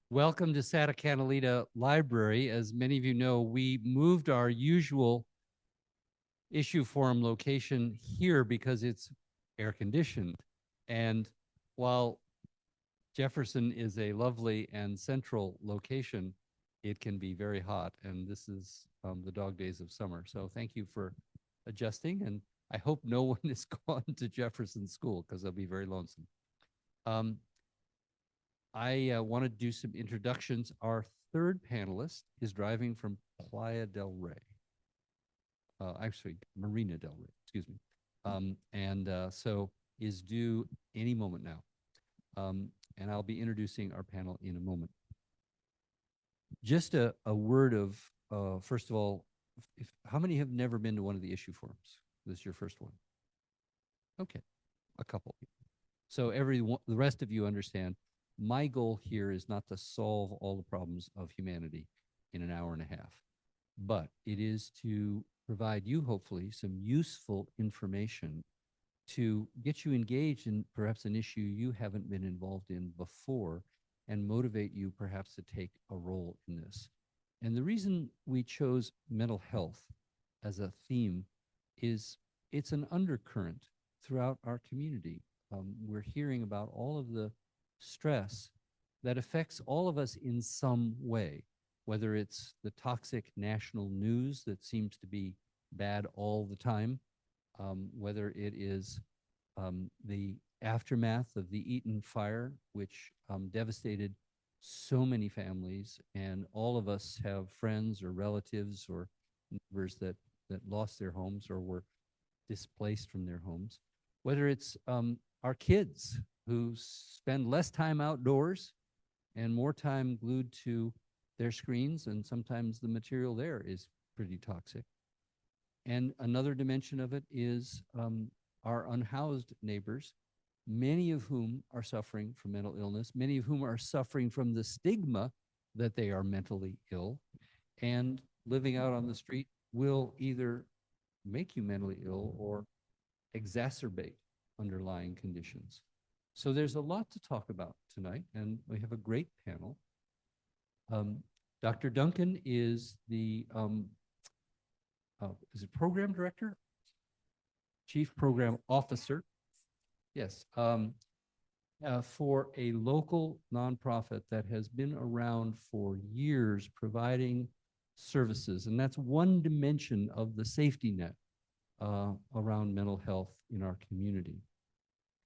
Welcome to Santa Catalina Library. As many of you know, we moved our usual issue forum location here because it's air conditioned. And while Jefferson is a lovely and central location, it can be very hot. And this is the dog days of summer. So thank you for adjusting. And I hope no one has gone to Jefferson School because they'll be very lonesome. I want to do some introductions. Our third panelist is driving from Playa del Rey. Actually, Marina del Rey, excuse me. So is due any moment now. And I'll be introducing our panel in a moment. Just a word of, first of all, how many have never been to one of the issue forums? This is your first one? Okay, a couple. So the rest of you understand, my goal here is not to solve all the problems of humanity in an hour and a half, but it is to provide you, hopefully, some useful information to get you engaged in perhaps an issue you haven't been involved in before and motivate you perhaps to take a role in this. And the reason we chose mental health as a theme is it's an undercurrent throughout our community. We're hearing about all of the stress that affects all of us in some way, whether it's the toxic national news that seems to be bad all the time, whether it is the aftermath of the Eaton fire, which devastated so many families, and all of us have friends or relatives or neighbors that lost their homes or were displaced from their homes, whether it's our kids who spend less time outdoors and more time glued to their screens, and sometimes the material there is pretty toxic. And another dimension of it is our unhoused neighbors, many of whom are suffering from mental illness, many of whom are suffering from the stigma that they are mentally ill, and living out on the street will either make you mentally ill or exacerbate underlying conditions. So there's a lot to talk about tonight, and we have a great panel. Dr. Duncan is the program director, chief program officer, yes, for a local nonprofit that has been around for years providing services. And that's one dimension of the safety net around mental health in our community.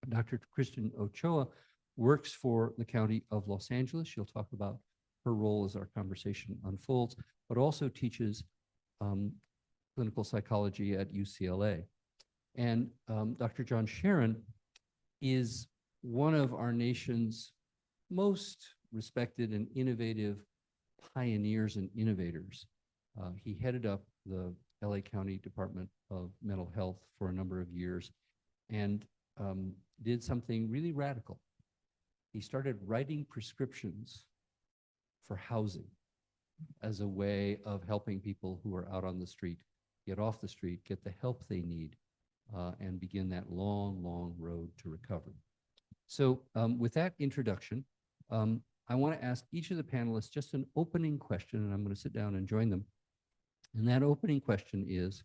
Dr. Kristen Ochoa works for the County of Los Angeles. She'll talk about her role as our conversation unfolds, but also teaches clinical psychology at UCLA. And Dr. John Sharon is one of our nation's most respected and innovative pioneers and innovators. He headed up the LA County Department of Mental Health for a number of years and did something really radical. He started writing prescriptions for housing as a way of helping people who are out on the street get off the street, get the help they need, and begin that long, long road to recovery. So with that introduction, I want to ask each of the panelists just an opening question, and I'm going to sit down and join them. And that opening question is,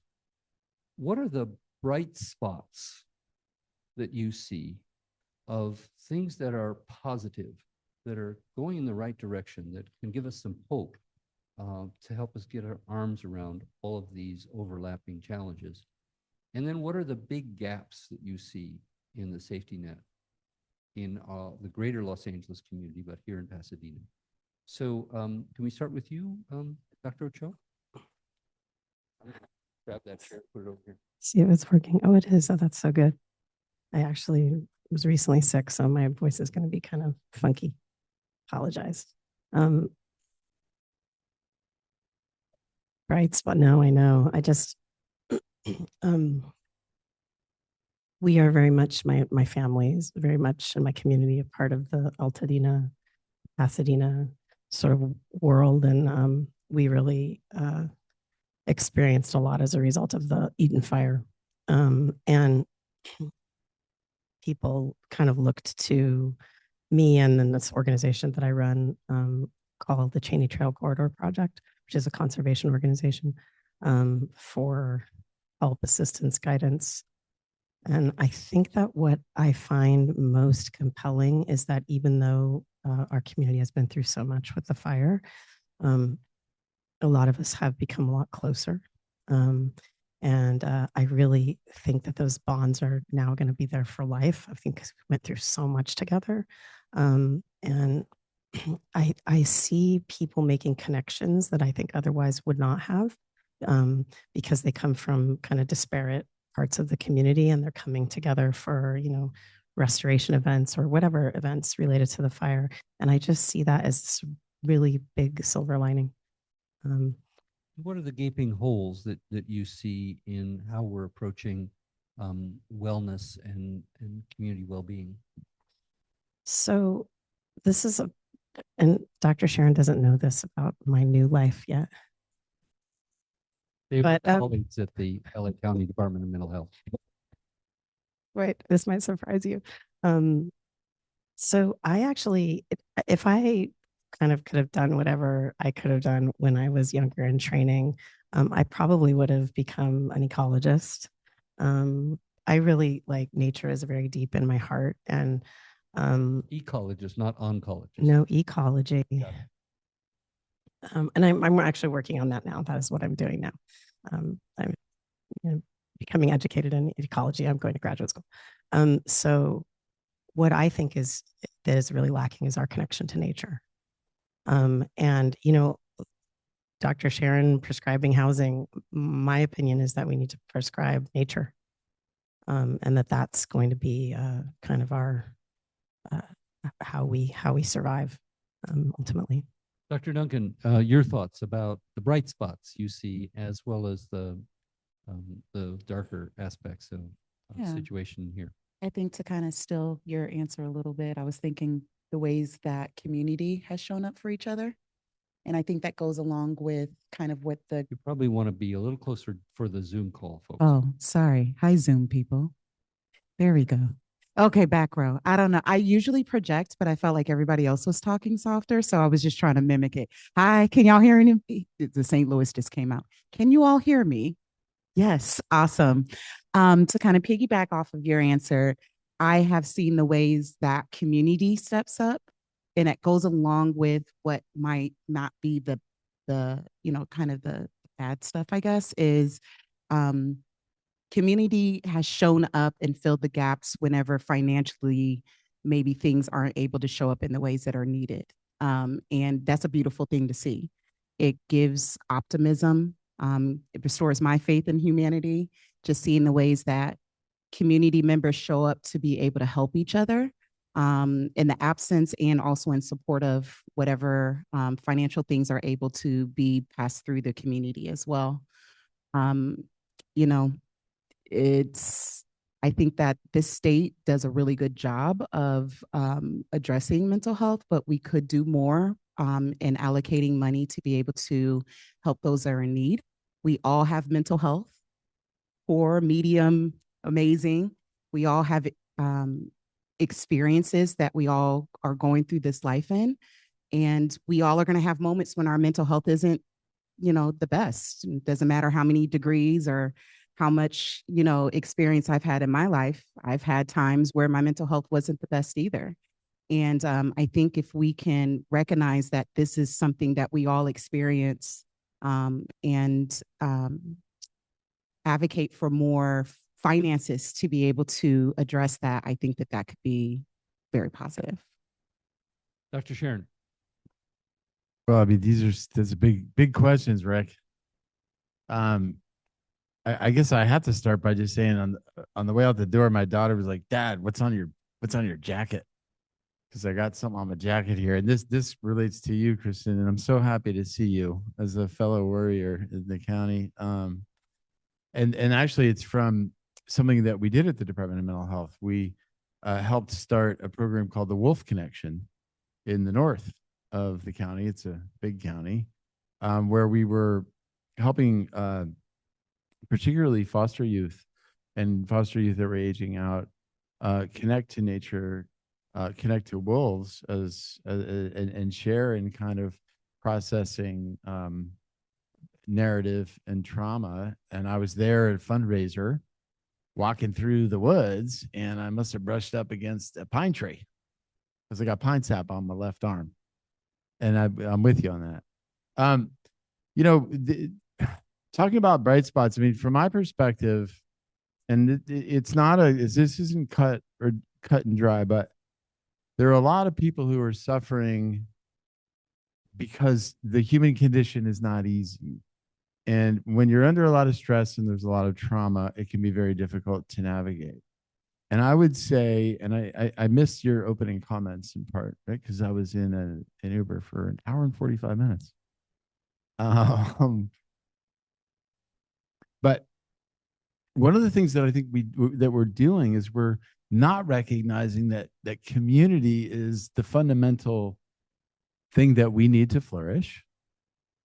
what are the bright spots that you see of things that are positive, that are going in the right direction, that can give us some hope to help us get our arms around all of these overlapping challenges? And then what are the big gaps that you see in the safety net in the greater Los Angeles community, but here in Pasadena? So can we start with you, Dr. Ochoa? Grab that chair, put it over here. See if it's working. Oh, it is. Oh, that's so good. I actually was recently sick, so my voice is going to be kind of funky. Apologize. Bright spot. No, I know. I just, we are very much, my family is very much in my community, a part of the Altadena, Pasadena sort of world. And we really experienced a lot as a result of the Eaton fire. And people kind of looked to me and then this organization that I run called the Cheney Trail Corridor Project, which is a conservation organization for help, assistance, guidance. And I think that what I find most compelling is that even though our community has been through so much with the fire, um, a lot of us have become a lot closer. And I really think that those bonds are now going to be there for life. I think because we went through so much together. And I see people making connections that I think otherwise would not have because they come from kind of disparate parts of the community and they're coming together for, restoration events or whatever events related to the fire. And I just see that as this really big silver lining. What are the gaping holes that you see in how we're approaching wellness and community well-being? So this is and Dr. Sharon doesn't know this about my new life yet. They But colleagues at the LA County Department of Mental Health. right, this might surprise you. So I actually, if I kind of could have done whatever I could have done when I was younger in training, I probably would have become an ecologist. I really like nature is very deep in my heart, and Ecologist, not oncologist. no ecology. And I'm actually working on that now. That is what I'm doing now. I'm becoming educated in ecology. I'm going to graduate school. So what I think is that is really lacking is our connection to nature. And Dr. Sharon prescribing housing, my opinion is that we need to prescribe nature, and that's going to be kind of our how we survive ultimately. Dr. Duncan, your thoughts about the bright spots you see as well as the darker aspects of the situation here. I think to kind of still your answer a little bit, I was thinking the ways that community has shown up for each other. And I think that goes along with kind of what the. You probably want to be a little closer for the Zoom call, folks. Oh, sorry. Hi, Zoom people. There we go. Okay, back row. I don't know. I usually project, but I felt like everybody else was talking softer. So I was just trying to mimic it. Hi, can y'all hear me? The St. Louis just came out. Can you all hear me? Yes, awesome. To kind of piggyback off of your answer, I have seen the ways that community steps up, and it goes along with what might not be the kind of the bad stuff, I guess, is community has shown up and filled the gaps whenever financially maybe things aren't able to show up in the ways that are needed. And that's a beautiful thing to see. It gives optimism. It restores my faith in humanity, just seeing the ways that community members show up to be able to help each other in the absence and also in support of whatever financial things are able to be passed through the community as well. I think that this state does a really good job of addressing mental health, but we could do more in allocating money to be able to help those that are in need. We all have mental health, poor, medium, amazing. We all have experiences that we all are going through this life in. And we all are going to have moments when our mental health isn't, the best. It doesn't matter how many degrees or how much, experience I've had in my life. I've had times where my mental health wasn't the best either. And I think if we can recognize that this is something that we all experience and advocate for more finances to be able to address that, I think that that could be very positive. Dr. Sharon. Well, I mean, these are big questions, Rick. I guess I have to start by just saying on the way out the door, my daughter was like, "Dad, what's on your jacket?" Because I got something on my jacket here, and this relates to you, Kristen, and I'm so happy to see you as a fellow warrior in the county. And actually, it's from something that we did at the Department of Mental Health. We helped start a program called the Wolf Connection in the north of the county. It's a big county where we were helping particularly foster youth that were aging out connect to nature, connect to wolves and share in kind of processing narrative and trauma. And I was there at a fundraiser walking through the woods, and I must have brushed up against a pine tree because I got pine sap on my left arm. And I'm with you on that. You know, talking about bright spots, I mean, from my perspective, and it's not this isn't cut and dry, but there are a lot of people who are suffering because the human condition is not easy. And when you're under a lot of stress and there's a lot of trauma, it can be very difficult to navigate. And I would say, and I missed your opening comments in part, right? Because I was in an Uber for an hour and 45 minutes. But one of the things that I think we're doing is we're not recognizing that community is the fundamental thing that we need to flourish.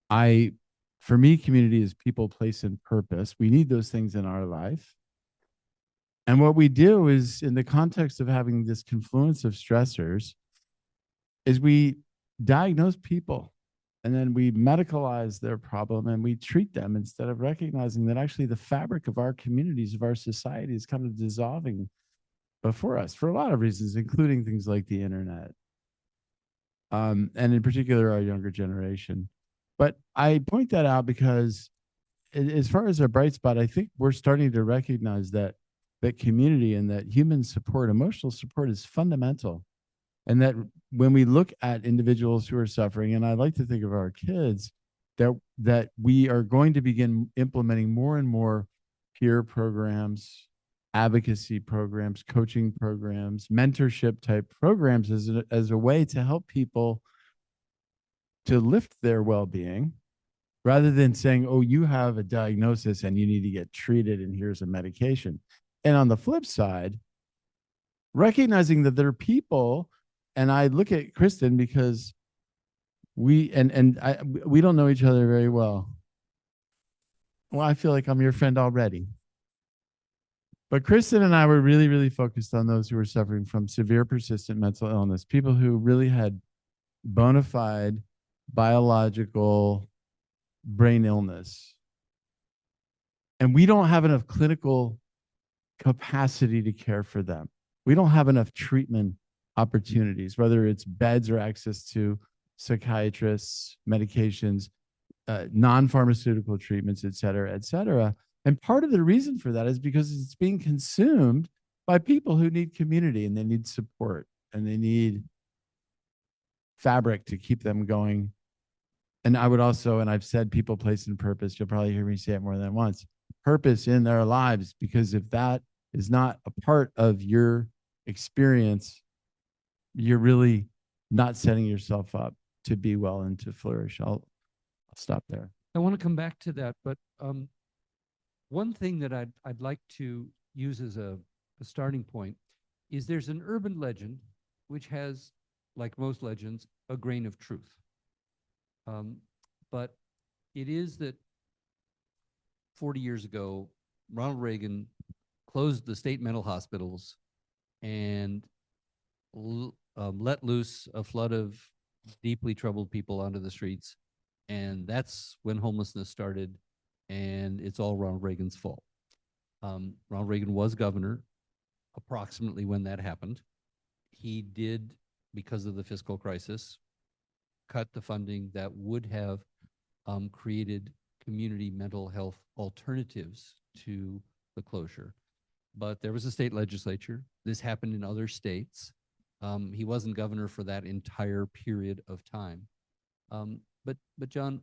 For me, community is people, place, and purpose. We need those things in our life. And what we do is, in the context of having this confluence of stressors, is we diagnose people and then we medicalize their problem and we treat them instead of recognizing that actually the fabric of our communities, of our society is kind of dissolving before us for a lot of reasons, including things like the internet. And in particular, our younger generation. But I point that out because as far as a bright spot, I think we're starting to recognize that community and that human support, emotional support is fundamental. And that when we look at individuals who are suffering, and I like to think of our kids, that we are going to begin implementing more and more peer programs, advocacy programs, coaching programs, mentorship type programs as a way to help people to lift their well-being, rather than saying, oh, you have a diagnosis and you need to get treated and here's a medication. And on the flip side, recognizing that there are people, and I look at Kristen because we don't know each other very well. Well, I feel like I'm your friend already. But Kristen and I were really, really focused on those who were suffering from severe persistent mental illness, people who really had bona fide biological brain illness. And we don't have enough clinical capacity to care for them. We don't have enough treatment opportunities, whether it's beds or access to psychiatrists, medications, non-pharmaceutical treatments, et cetera, et cetera. And part of the reason for that is because it's being consumed by people who need community and they need support and they need fabric to keep them going. And I would also, and I've said people, place, and purpose, you'll probably hear me say it more than once, purpose in their lives, because if that is not a part of your experience, you're really not setting yourself up to be well and to flourish. I'll stop there. I want to come back to that, but one thing that I'd like to use as a starting point is there's an urban legend which has, like most legends, a grain of truth. But it is that 40 years ago, Ronald Reagan closed the state mental hospitals and let loose a flood of deeply troubled people onto the streets. And that's when homelessness started. And it's all Ronald Reagan's fault. Ronald Reagan was governor approximately when that happened. He did, because of the fiscal crisis, cut the funding that would have created community mental health alternatives to the closure. But there was a state legislature. This happened in other states. He wasn't governor for that entire period of time. But John,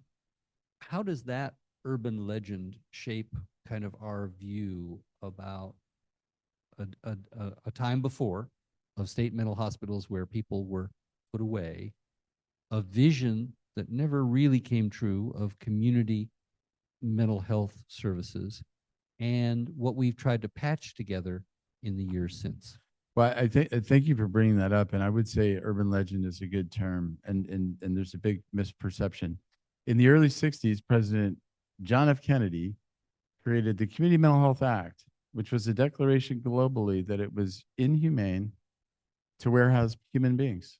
how does that urban legend shape kind of our view about a time before of state mental hospitals where people were put away, a vision that never really came true of community mental health services, and what we've tried to patch together in the years since? Well, thank you for bringing that up. And I would say urban legend is a good term. And there's a big misperception. In the early 60s, President John F. Kennedy created the Community Mental Health Act, which was a declaration globally that it was inhumane to warehouse human beings.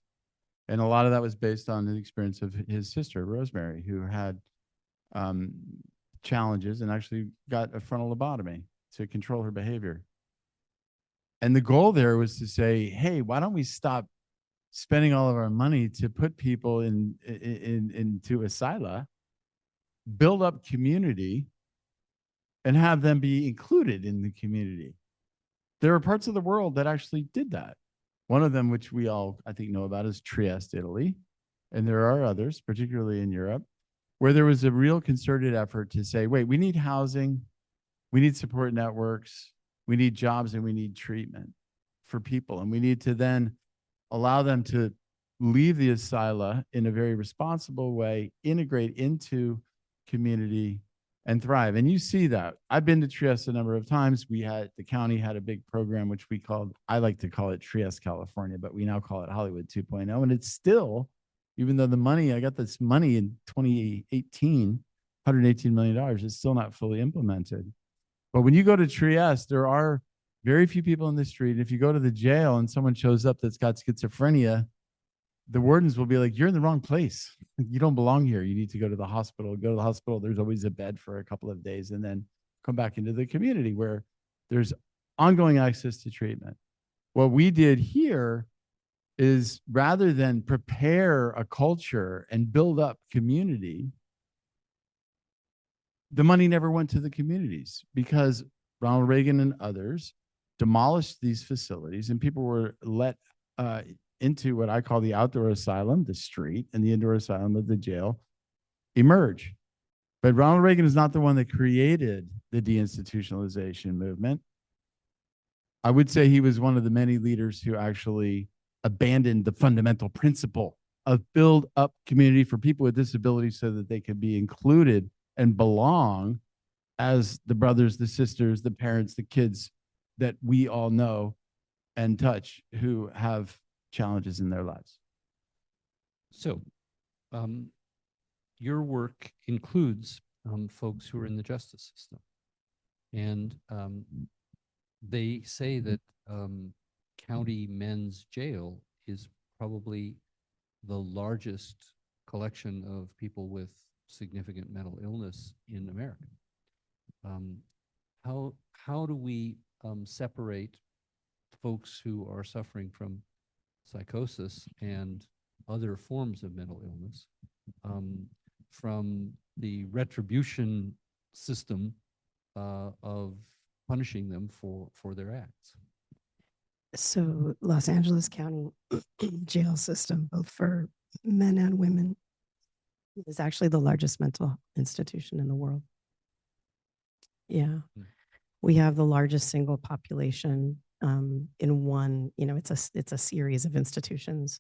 And a lot of that was based on the experience of his sister, Rosemary, who had um, challenges and actually got a frontal lobotomy to control her behavior. And the goal there was to say, hey, why don't we stop spending all of our money to put people into asyla, build up community, and have them be included in the community. There are parts of the world that actually did that. One of them, which we all, I think, know about, is Trieste, Italy. And there are others, particularly in Europe, where there was a real concerted effort to say, wait, we need housing, we need support networks, we need jobs, and we need treatment for people. And we need to then allow them to leave the asyla in a very responsible way, integrate into community, and thrive. And you see that. I've been to Trieste a number of times. The county had a big program, which we called, I like to call it Trieste, California, but we now call it Hollywood 2.0. And it's still, even though I got this money in 2018, $118 million, it's still not fully implemented. But when you go to Trieste, there are very few people in the street. If you go to the jail and someone shows up that's got schizophrenia, the wardens will be like, you're in the wrong place. You don't belong here. You need to go to the hospital. Go to the hospital. There's always a bed for a couple of days, and then come back into the community where there's ongoing access to treatment. What we did here is, rather than prepare a culture and build up community, the money never went to the communities because Ronald Reagan and others demolished these facilities, and people were let into what I call the outdoor asylum, the street, and the indoor asylum of the jail emerge. But Ronald Reagan is not the one that created the deinstitutionalization movement. I would say he was one of the many leaders who actually abandoned the fundamental principle of build up community for people with disabilities so that they could be included and belong as the brothers, the sisters, the parents, the kids that we all know and touch who have challenges in their lives. So, your work includes folks who are in the justice system, and they say that County Men's Jail is probably the largest collection of people with significant mental illness in America. How do we separate folks who are suffering from psychosis and other forms of mental illness from the retribution system of punishing them for their acts? So Los Angeles County jail system, both for men and women, is actually the largest mental institution in the world. Yeah. We have the largest single population in one, it's a series of institutions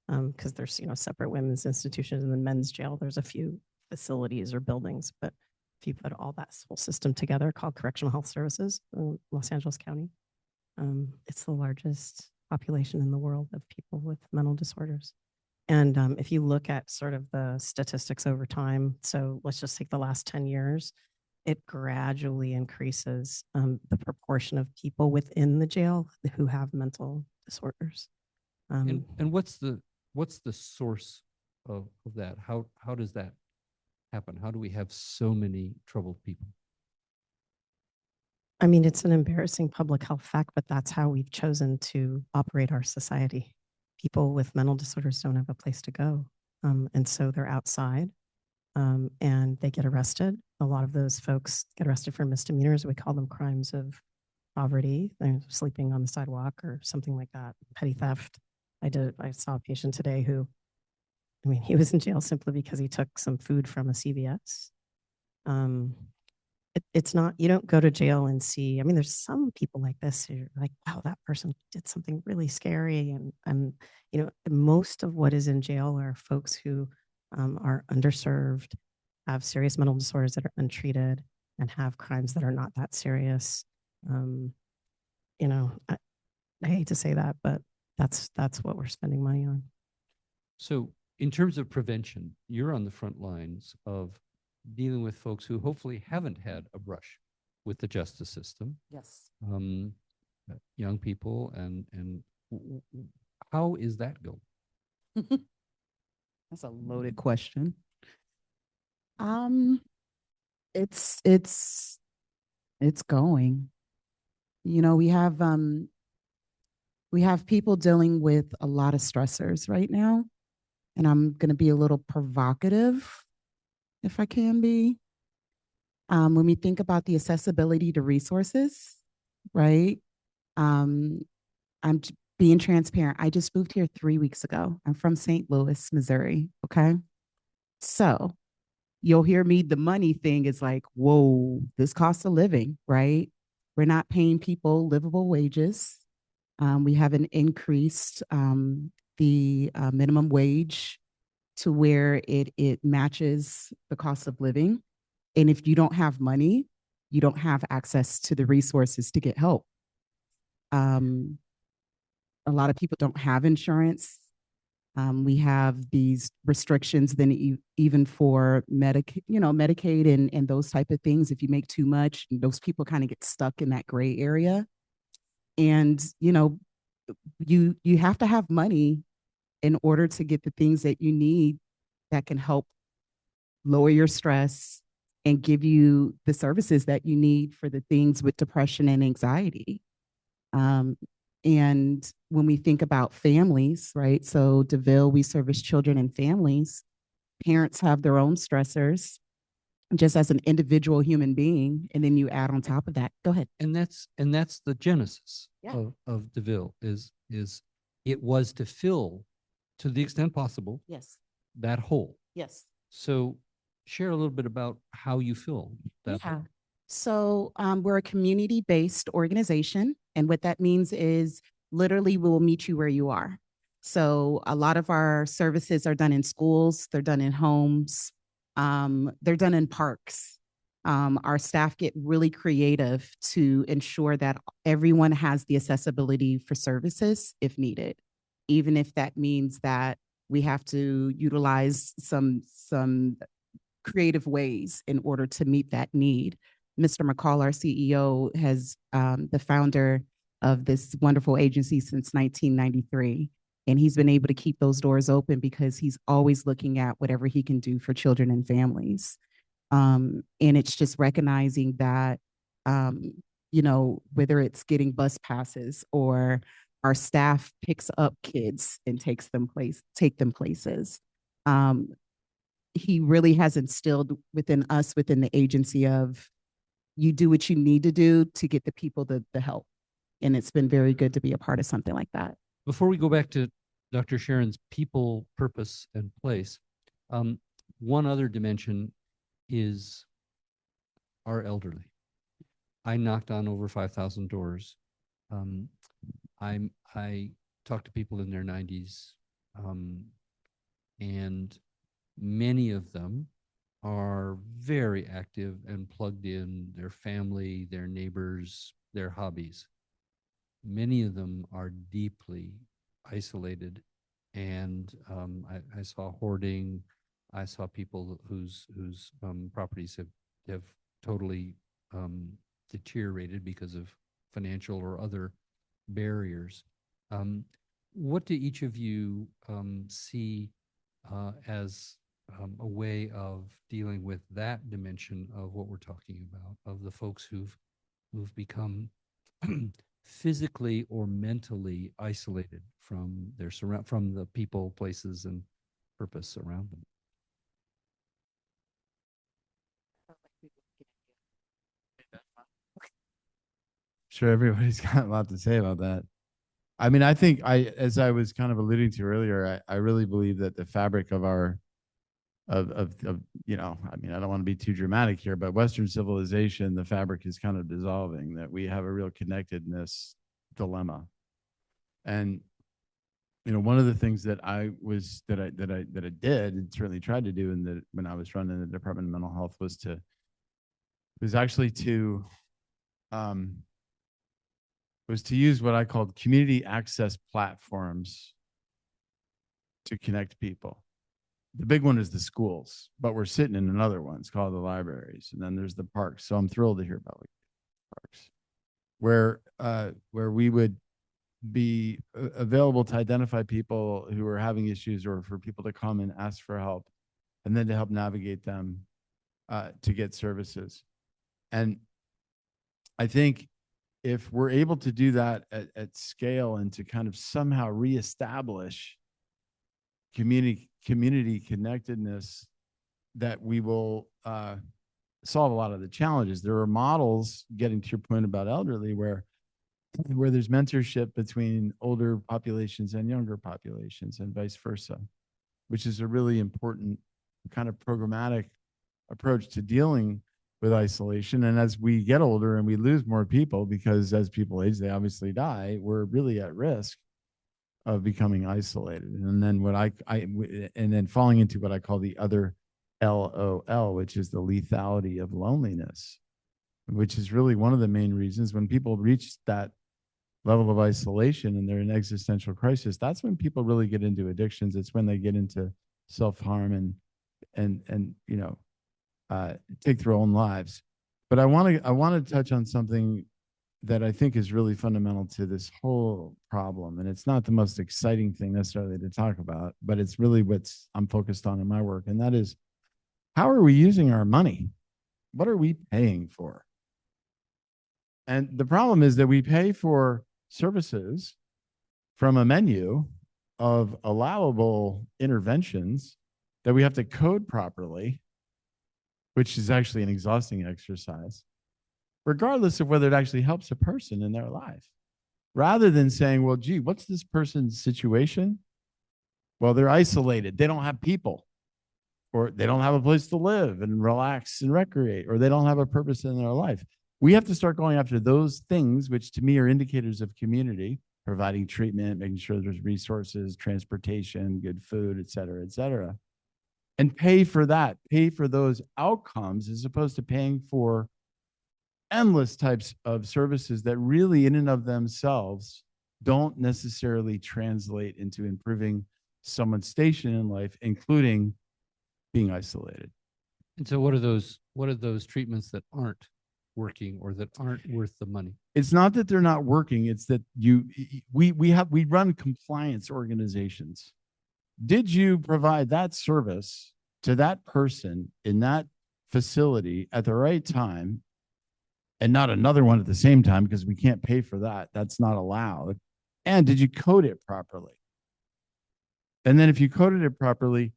because there's, separate women's institutions, and then men's jail. There's a few facilities or buildings, but if you put all that whole system together, called Correctional Health Services in Los Angeles County, it's the largest population in the world of people with mental disorders. And if you look at sort of the statistics over time, so let's just take the last 10 years, it gradually increases the proportion of people within the jail who have mental disorders. And what's the source of that? How does that happen? How do we have so many troubled people? I mean, it's an embarrassing public health fact, but that's how we've chosen to operate our society. People with mental disorders don't have a place to go. And so they're outside and they get arrested. A lot of those folks get arrested for misdemeanors. We call them crimes of poverty. They're sleeping on the sidewalk or something like that, petty theft. I saw a patient today who, he was in jail simply because he took some food from a CVS. It's not, you don't go to jail and see, there's some people like this who are like, wow, that person did something really scary. And most of what is in jail are folks who are underserved, have serious mental disorders that are untreated, and have crimes that are not that serious. I hate to say that, but that's what we're spending money on. So in terms of prevention, you're on the front lines of dealing with folks who hopefully haven't had a brush with the justice system. Yes. Young people, and How is that going? That's a loaded question. Um, it's going. You know, we have people dealing with a lot of stressors right now, and I'm going to be a little provocative if I can be. When we think about the accessibility to resources, right? Um, being transparent. I just moved here 3 weeks ago. I'm from St. Louis, Missouri. Okay. So you'll hear me, the money thing is like, whoa, this cost of living, right? We're not paying people livable wages. We haven't increased the minimum wage to where it matches the cost of living. And if you don't have money, you don't have access to the resources to get help. A lot of people don't have insurance. We have these restrictions then even for Medicaid and those type of things. If you make too much, those people kind of get stuck in that gray area. And, you have to have money in order to get the things that you need that can help lower your stress and give you the services that you need for the things with depression and anxiety. And when we think about families, right? So DeVille, we service children and families. Parents have their own stressors just as an individual human being. And then you add on top of that. Go ahead. And that's the genesis Yeah. of DeVille is it was to fill, to the extent possible, Yes. that hole. Yes. So share a little bit about how you fill that Yeah. hole. So we're a community-based organization. And what that means is literally we will meet you where you are. So a lot of our services are done in schools, they're done in homes, they're done in parks. Our staff get really creative to ensure that everyone has the accessibility for services if needed, even if that means that we have to utilize some creative ways in order to meet that need. Mr. McCall, our CEO, has the founder of this wonderful agency since 1993. And he's been able to keep those doors open because he's always looking at whatever he can do for children and families. And it's just recognizing that, whether it's getting bus passes or our staff picks up kids and take them places. He really has instilled within us, within the agency of, you do what you need to do to get the people the help. And it's been very good to be a part of something like that. Before we go back to Dr. Sharon's people, purpose, and place, one other dimension is our elderly. I knocked on over 5,000 doors. I talk to people in their 90s, and many of them are very active and plugged in, their family, their neighbors, their hobbies. Many of them are deeply isolated, and I saw hoarding. I saw people whose properties have totally deteriorated because of financial or other barriers. What do each of you see as a way of dealing with that dimension of what we're talking about, of the folks who've become physically or mentally isolated from their from the people, places, and purpose around them? Sure, everybody's got a lot to say about that. I mean, I think as I was kind of alluding to earlier, I really believe that the fabric of our, of I mean, I don't want to be too dramatic here, but Western civilization, the fabric is kind of dissolving, that we have a real connectedness dilemma. And, one of the things that I did and certainly tried to do when I was running the Department of Mental Health was actually to use what I called community access platforms to connect people. The big one is the schools, but we're sitting in another one. It's called the libraries. And then there's the parks. So I'm thrilled to hear about parks where we would be available to identify people who are having issues or for people to come and ask for help and then to help navigate them to get services. And I think if we're able to do that at scale and to kind of somehow reestablish community connectedness, that we will solve a lot of the challenges. There are models, getting to your point about elderly, where there's mentorship between older populations and younger populations and vice versa, which is a really important kind of programmatic approach to dealing with isolation. And as we get older and we lose more people, because as people age, they obviously die, we're really at risk of becoming isolated. And then and then falling into what I call the other LOL, which is the lethality of loneliness, which is really one of the main reasons when people reach that level of isolation and they're in existential crisis. That's when people really get into addictions. It's when they get into self-harm and take their own lives. But I want to touch on something that I think is really fundamental to this whole problem. And it's not the most exciting thing necessarily to talk about, but it's really what I'm focused on in my work. And that is, how are we using our money? What are we paying for? And the problem is that we pay for services from a menu of allowable interventions that we have to code properly, which is actually an exhausting exercise, regardless of whether it actually helps a person in their life. Rather than saying, well, gee, what's this person's situation? Well, they're isolated. They don't have people, or they don't have a place to live and relax and recreate, or they don't have a purpose in their life. We have to start going after those things, which to me are indicators of community, providing treatment, making sure there's resources, transportation, good food, et cetera, and pay for that, pay for those outcomes, as opposed to paying for endless types of services that really in and of themselves don't necessarily translate into improving someone's station in life, including being isolated. And so what are those treatments that aren't working or that aren't worth the money? It's not that they're not working. It's that we run compliance organizations. Did you provide that service to that person in that facility at the right time and not another one at the same time, because we can't pay for that? That's not allowed. And did you code it properly? And then if you coded it properly,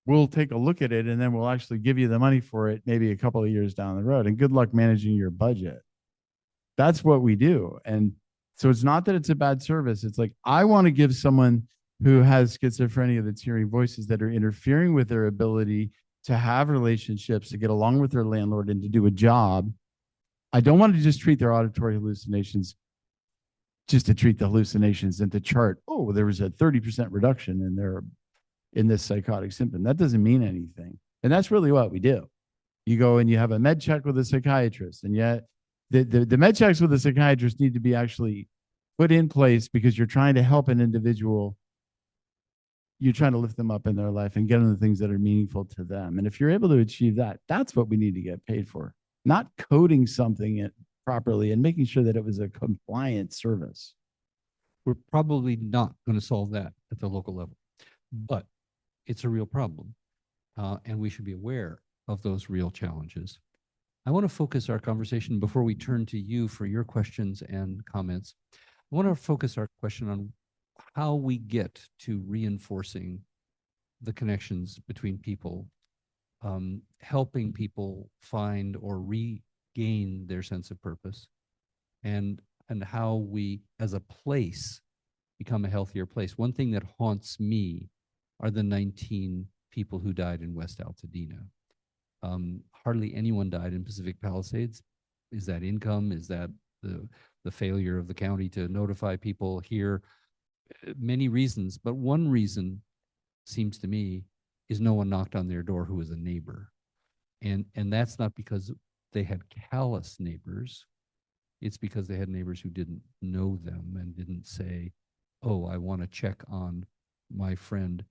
we'll take a look at it and then we'll actually give you the money for it maybe a couple of years down the road. And good luck managing your budget. That's what we do. And so it's not that it's a bad service. It's like, I want to give someone who has schizophrenia that's hearing voices that are interfering with their ability to have relationships, to get along with their landlord, and to do a job. I don't want to just treat their auditory hallucinations just to treat the hallucinations and to chart, oh, there was a 30% reduction in this psychotic symptom. That doesn't mean anything. And that's really what we do. You go and you have a med check with a psychiatrist, and yet the med checks with a psychiatrist need to be actually put in place because you're trying to help an individual. You're trying to lift them up in their life and get them the things that are meaningful to them. And if you're able to achieve that, that's what we need to get paid for, not coding something properly and making sure that it was a compliant service. We're probably not going to solve that at the local level, but it's a real problem. And we should be aware of those real challenges. I want to focus our conversation before we turn to you for your questions and comments. I want to focus our question on how we get to reinforcing the connections between people, helping people find or regain their sense of purpose, and how we as a place become a healthier place. One thing that haunts me are the 19 people who died in West Altadena. Hardly anyone died in Pacific Palisades. Is that income? Is that the failure of the county to notify people here? Many reasons, but one reason seems to me is no one knocked on their door who was a neighbor. And that's not because they had callous neighbors. It's because they had neighbors who didn't know them and didn't say, oh, I want to check on my friend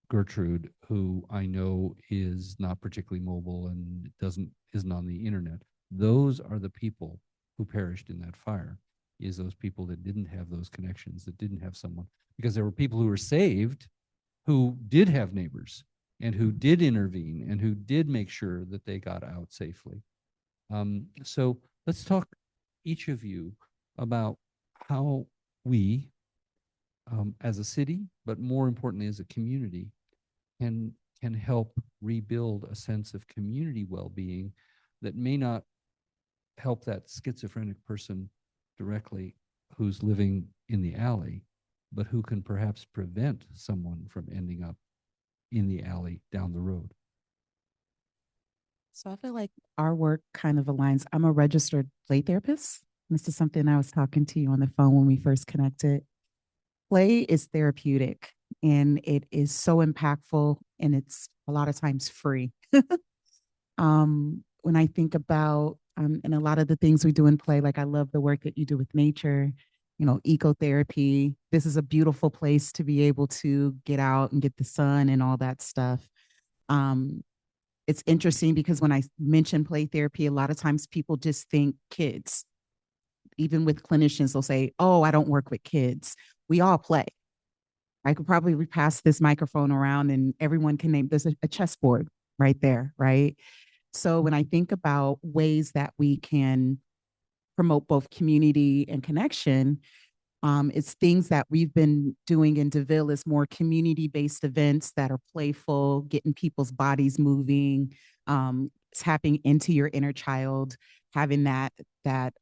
Gertrude, who I know is not particularly mobile and isn't on the internet. Those are the people who perished in that fire. is those people that didn't have those connections, that didn't have someone, because there were people who were saved who did have neighbors and who did intervene and who did make sure that they got out safely. So let's talk, each of you, about how we, as a city, but more importantly as a community, can help rebuild a sense of community well-being that may not help that schizophrenic person directly who's living in the alley, but who can perhaps prevent someone from ending up in the alley down the road. So I feel like our work kind of aligns. I'm a registered play therapist. This is something I was talking to you on the phone when we first connected. Play is therapeutic and it is so impactful, and it's a lot of times free. When I think about and a lot of the things we do in play, like I love the work that you do with nature, ecotherapy. This is a beautiful place to be able to get out and get the sun and all that stuff. It's interesting because when I mention play therapy, a lot of times people just think kids. Even with clinicians, they'll say, "Oh, I don't work with kids." We all play. I could probably pass this microphone around and everyone can name, there's a chessboard right there, right? So when I think about ways that we can promote both community and connection, it's things that we've been doing in DeVille is more community-based events that are playful, getting people's bodies moving, tapping into your inner child, having that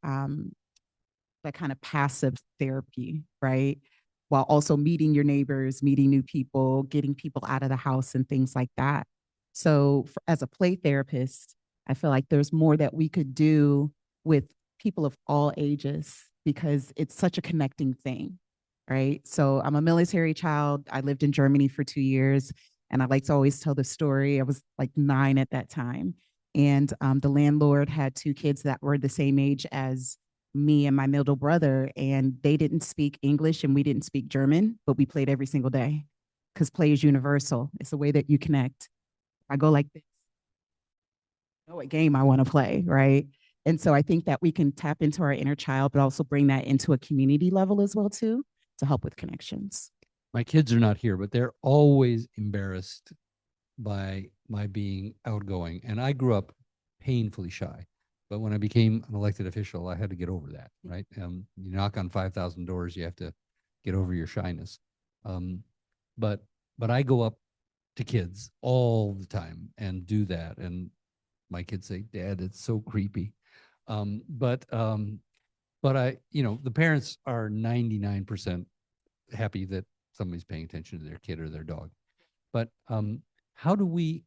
kind of passive therapy, right? While also meeting your neighbors, meeting new people, getting people out of the house and things like that. So as a play therapist, I feel like there's more that we could do with people of all ages because it's such a connecting thing, right? So I'm a military child. I lived in Germany for 2 years, and I like to always tell the story. I was like 9 at that time, and the landlord had 2 kids that were the same age as me and my middle brother, and they didn't speak English and we didn't speak German, but we played every single day because play is universal. It's a way that you connect. I go like this, I know what game I want to play, right? And so I think that we can tap into our inner child, but also bring that into a community level as well too, to help with connections. My kids are not here, but they're always embarrassed by my being outgoing. And I grew up painfully shy. But when I became an elected official, I had to get over that, right? You knock on 5,000 doors, you have to get over your shyness. But I go up to kids all the time and do that. And my kids say, "Dad, it's so creepy." But I, the parents are 99% happy that somebody's paying attention to their kid or their dog. But how do we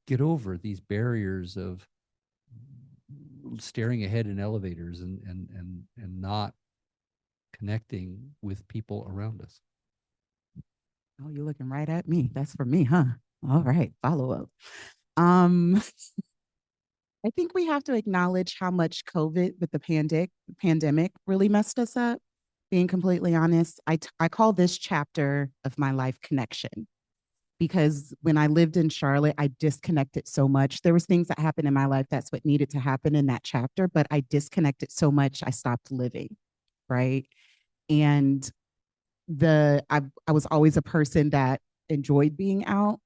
get over these barriers of staring ahead in elevators and not connecting with people around us? Oh, you're looking right at me. That's for me, huh? All right, follow up. I think we have to acknowledge how much COVID with the pandemic really messed us up. Being completely honest, I call this chapter of my life connection, because when I lived in Charlotte, I disconnected so much. There was things that happened in my life. That's what needed to happen in that chapter, but I disconnected so much, I stopped living, right? And I was always a person that enjoyed being out,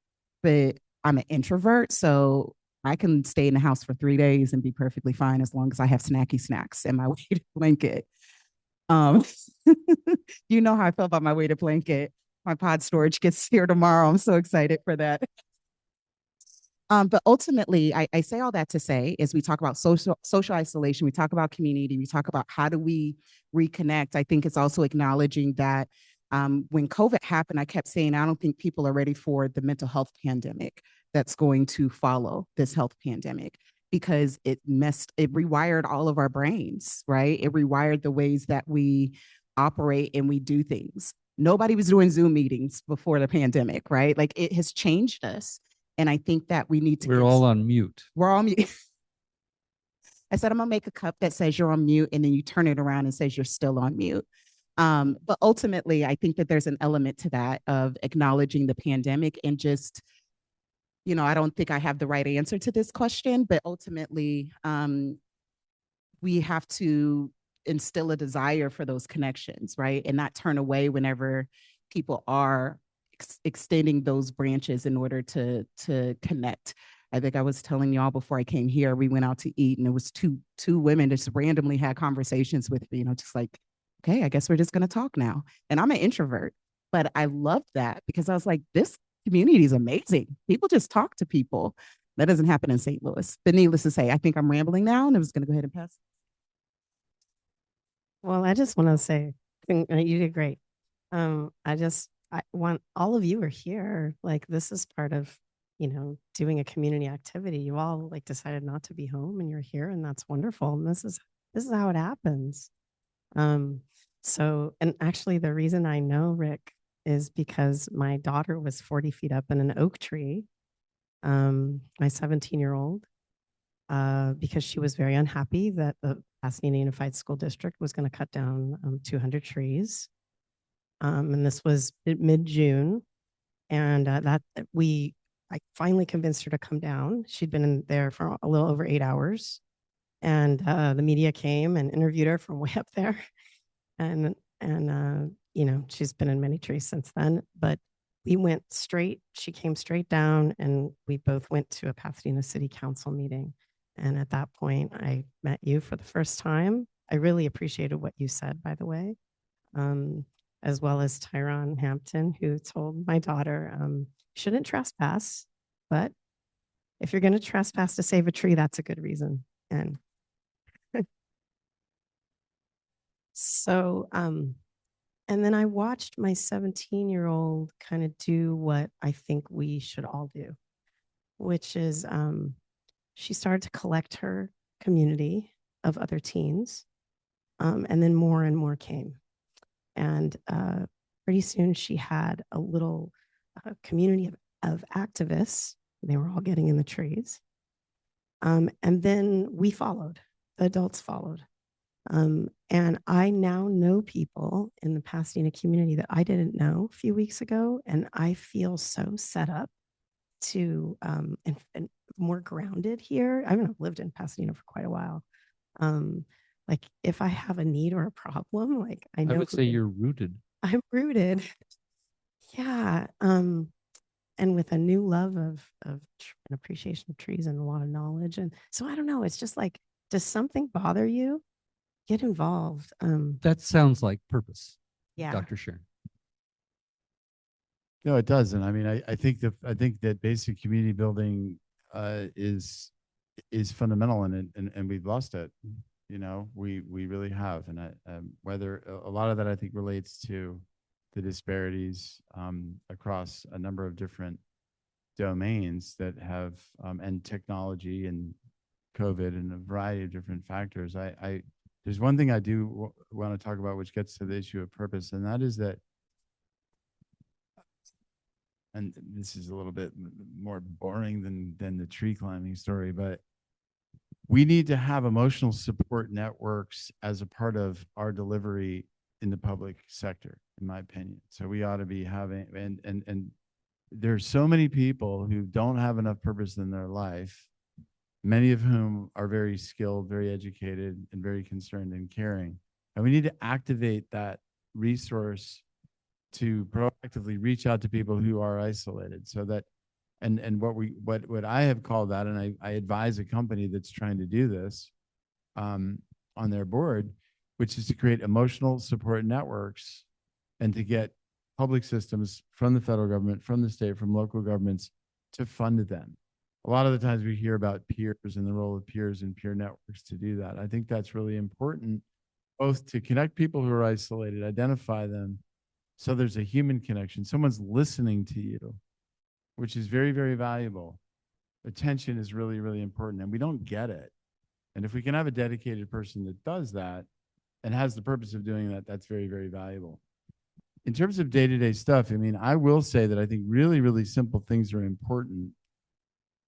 but I'm an introvert. So I can stay in the house for 3 days and be perfectly fine as long as I have snacky snacks and my weighted blanket. You know how I feel about my weighted blanket. My pod storage gets here tomorrow. I'm so excited for that. But ultimately, I say all that to say, is we talk about social isolation, we talk about community, we talk about how do we reconnect. I think it's also acknowledging that when COVID happened, I kept saying, I don't think people are ready for the mental health pandemic that's going to follow this health pandemic, because it rewired all of our brains, right? It rewired the ways that we operate and we do things. Nobody was doing Zoom meetings before the pandemic, right? Like, it has changed us. And I think that we need to. We're all on mute. We're all mute. I said, I'm going to make a cup that says you're on mute, and then you turn it around and says you're still on mute. But ultimately, I think that there's an element to that of acknowledging the pandemic and just, I don't think I have the right answer to this question, but ultimately, we have to instill a desire for those connections, right? And not turn away whenever people are extending those branches in order to connect. I think I was telling y'all before I came here, we went out to eat and it was two women just randomly had conversations with me, just like, okay, I guess we're just going to talk now. And I'm an introvert, but I loved that because I was like, this community is amazing. People just talk to people. That doesn't happen in St. Louis. But needless to say, I think I'm rambling now and I was going to go ahead and pass. Well, I just want to say you did great. I want all of you are here. Like this is part of, doing a community activity. You all like decided not to be home and you're here and that's wonderful. And this is how it happens. And actually the reason I know Rick is because my daughter was 40 feet up in an oak tree. My 17-year-old, because she was very unhappy that the Pasadena Unified School District was going to cut down 200 trees. And this was mid-June. And I finally convinced her to come down. She'd been in there for a little over 8 hours. And the media came and interviewed her from way up there. And she's been in many trees since then. But she came straight down and we both went to a Pasadena City Council meeting. And at that point, I met you for the first time. I really appreciated what you said, by the way, as well as Tyron Hampton, who told my daughter, shouldn't trespass, but if you're going to trespass to save a tree, that's a good reason. And so, and then I watched my 17-year-old kind of do what I think we should all do, which is she started to collect her community of other teens. And then more and more came. And pretty soon she had a little community of activists. They were all getting in the trees. And then we followed, the adults followed. And I now know people in the Pasadena community that I didn't know a few weeks ago. And I feel so set up to and more grounded here. I haven't lived in Pasadena for quite a while. Like if I have a need or a problem, like I know. I would say you're rooted. I'm rooted. Yeah. And with a new love of an appreciation of trees and a lot of knowledge. And so I don't know, it's just like, does something bother you? Get involved. That sounds like purpose, Yeah. Dr. Sharon. No, it does. And I mean, I think that basic community building is fundamental in it, and we've lost it. We really have. And whether a lot of that I think relates to the disparities across a number of different domains that have and technology and COVID and a variety of different factors. There's one thing I do want to talk about, which gets to the issue of purpose, and that is that, and this is a little bit more boring than the tree climbing story, but we need to have emotional support networks as a part of our delivery in the public sector, in my opinion. So we ought to be having, and there's so many people who don't have enough purpose in their life, many of whom are very skilled, very educated, and very concerned and caring. And we need to activate that resource to proactively reach out to people who are isolated, so that, and what I have called that, and I advise a company that's trying to do this on their board, which is to create emotional support networks and to get public systems from the federal government, from the state, from local governments to fund them. A lot of the times we hear about peers and the role of peers and peer networks to do that. I think that's really important, both to connect people who are isolated, identify them, so there's a human connection. Someone's listening to you, which is very, very valuable. Attention is really, really important, and we don't get it. And if we can have a dedicated person that does that and has the purpose of doing that, that's very, very valuable. In terms of day-to-day stuff, I mean, I will say that I think really, really simple things are important.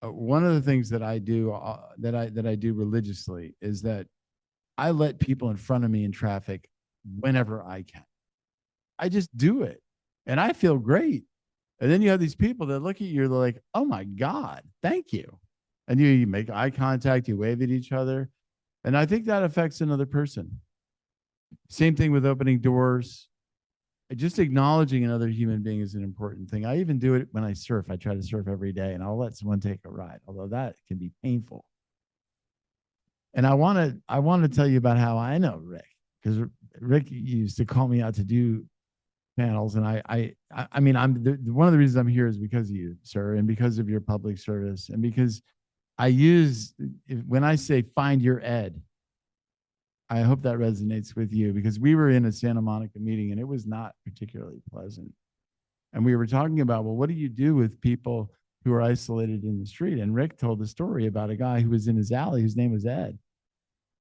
One of the things that I do that I do religiously is that I let people in front of me in traffic whenever I can. I just do it, and I feel great. And then you have these people that look at you, they're like, "Oh my God, thank you," and you make eye contact, you wave at each other. And I think that affects another person. Same thing with opening doors. Just acknowledging another human being is an important thing. I even do it when I surf. I try to surf every day and I'll let someone take a ride, although that can be painful. And I want to tell you about how I know Rick, because Rick used to call me out to do panels. And I mean, one of the reasons I'm here is because of you, sir, and because of your public service, and because I use, when I say find your ed, I hope that resonates with you, because we were in a Santa Monica meeting and it was not particularly pleasant. And we were talking about, well, what do you do with people who are isolated in the street? And Rick told the story about a guy who was in his alley, whose name was Ed,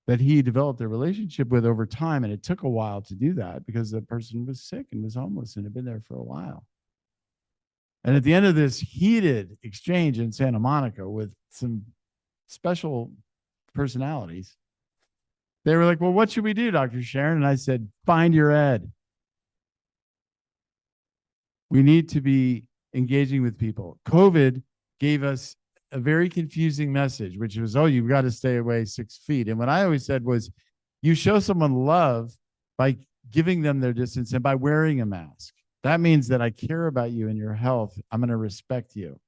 that he developed a relationship with over time. And it took a while to do that because the person was sick and was homeless and had been there for a while. And at the end of this heated exchange in Santa Monica with some special personalities, they were like, well, what should we do, Dr. Sharon? And I said, find your Ed. We need to be engaging with people. COVID gave us a very confusing message, which was, oh, you've got to stay away 6 feet. And what I always said was, you show someone love by giving them their distance and by wearing a mask. That means that I care about you and your health. I'm going to respect you.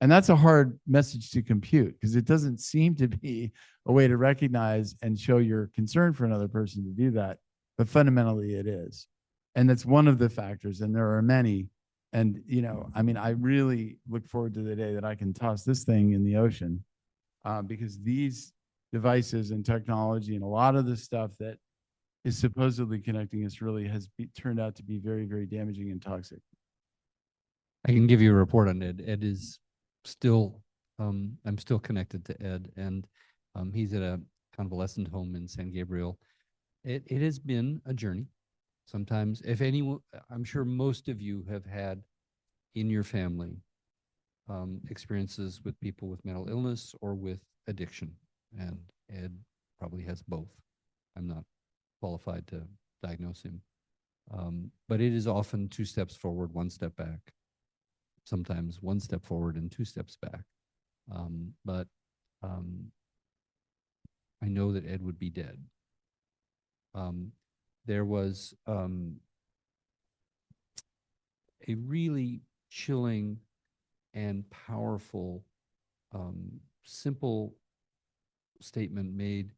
And that's a hard message to compute, because it doesn't seem to be a way to recognize and show your concern for another person to do that. But fundamentally it is. And that's one of the factors. And there are many. And, you know, I mean, I really look forward to the day that I can toss this thing in the ocean, because these devices and technology and a lot of the stuff that is supposedly connecting us really has turned out to be very, very damaging and toxic. I can give you a report on Ed. Ed is still, I'm still connected to Ed, and he's at a convalescent home in San Gabriel. It has been a journey. Sometimes, if anyone, I'm sure most of you have had in your family experiences with people with mental illness or with addiction, and Ed probably has both. I'm not qualified to diagnose him, but it is often 2 steps forward, 1 step back. Sometimes 1 step forward and 2 steps back. But I know that Ed would be dead. There was a really chilling and powerful, simple statement made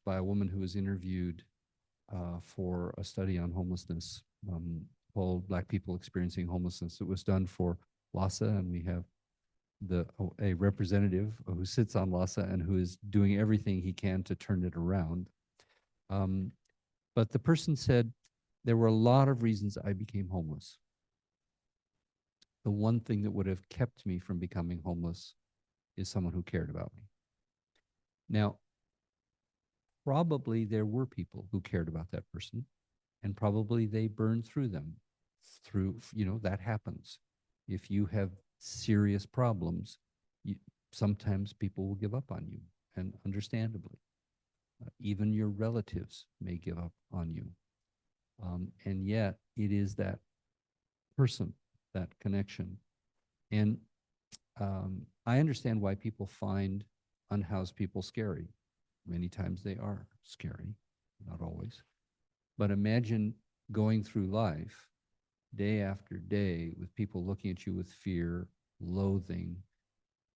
by a woman who was interviewed for a study on homelessness called Black People Experiencing Homelessness. It was done for LAHSA, and we have a representative who sits on LAHSA and who is doing everything he can to turn it around. But the person said, there were a lot of reasons I became homeless. The one thing that would have kept me from becoming homeless is someone who cared about me. Now, probably there were people who cared about that person, and probably they burned through them. You know, that happens. If you have serious problems, sometimes people will give up on you, and understandably. Even your relatives may give up on you. And yet it is that person, that connection. And I understand why people find unhoused people scary. Many times they are scary, not always. But imagine going through life day after day with people looking at you with fear, loathing,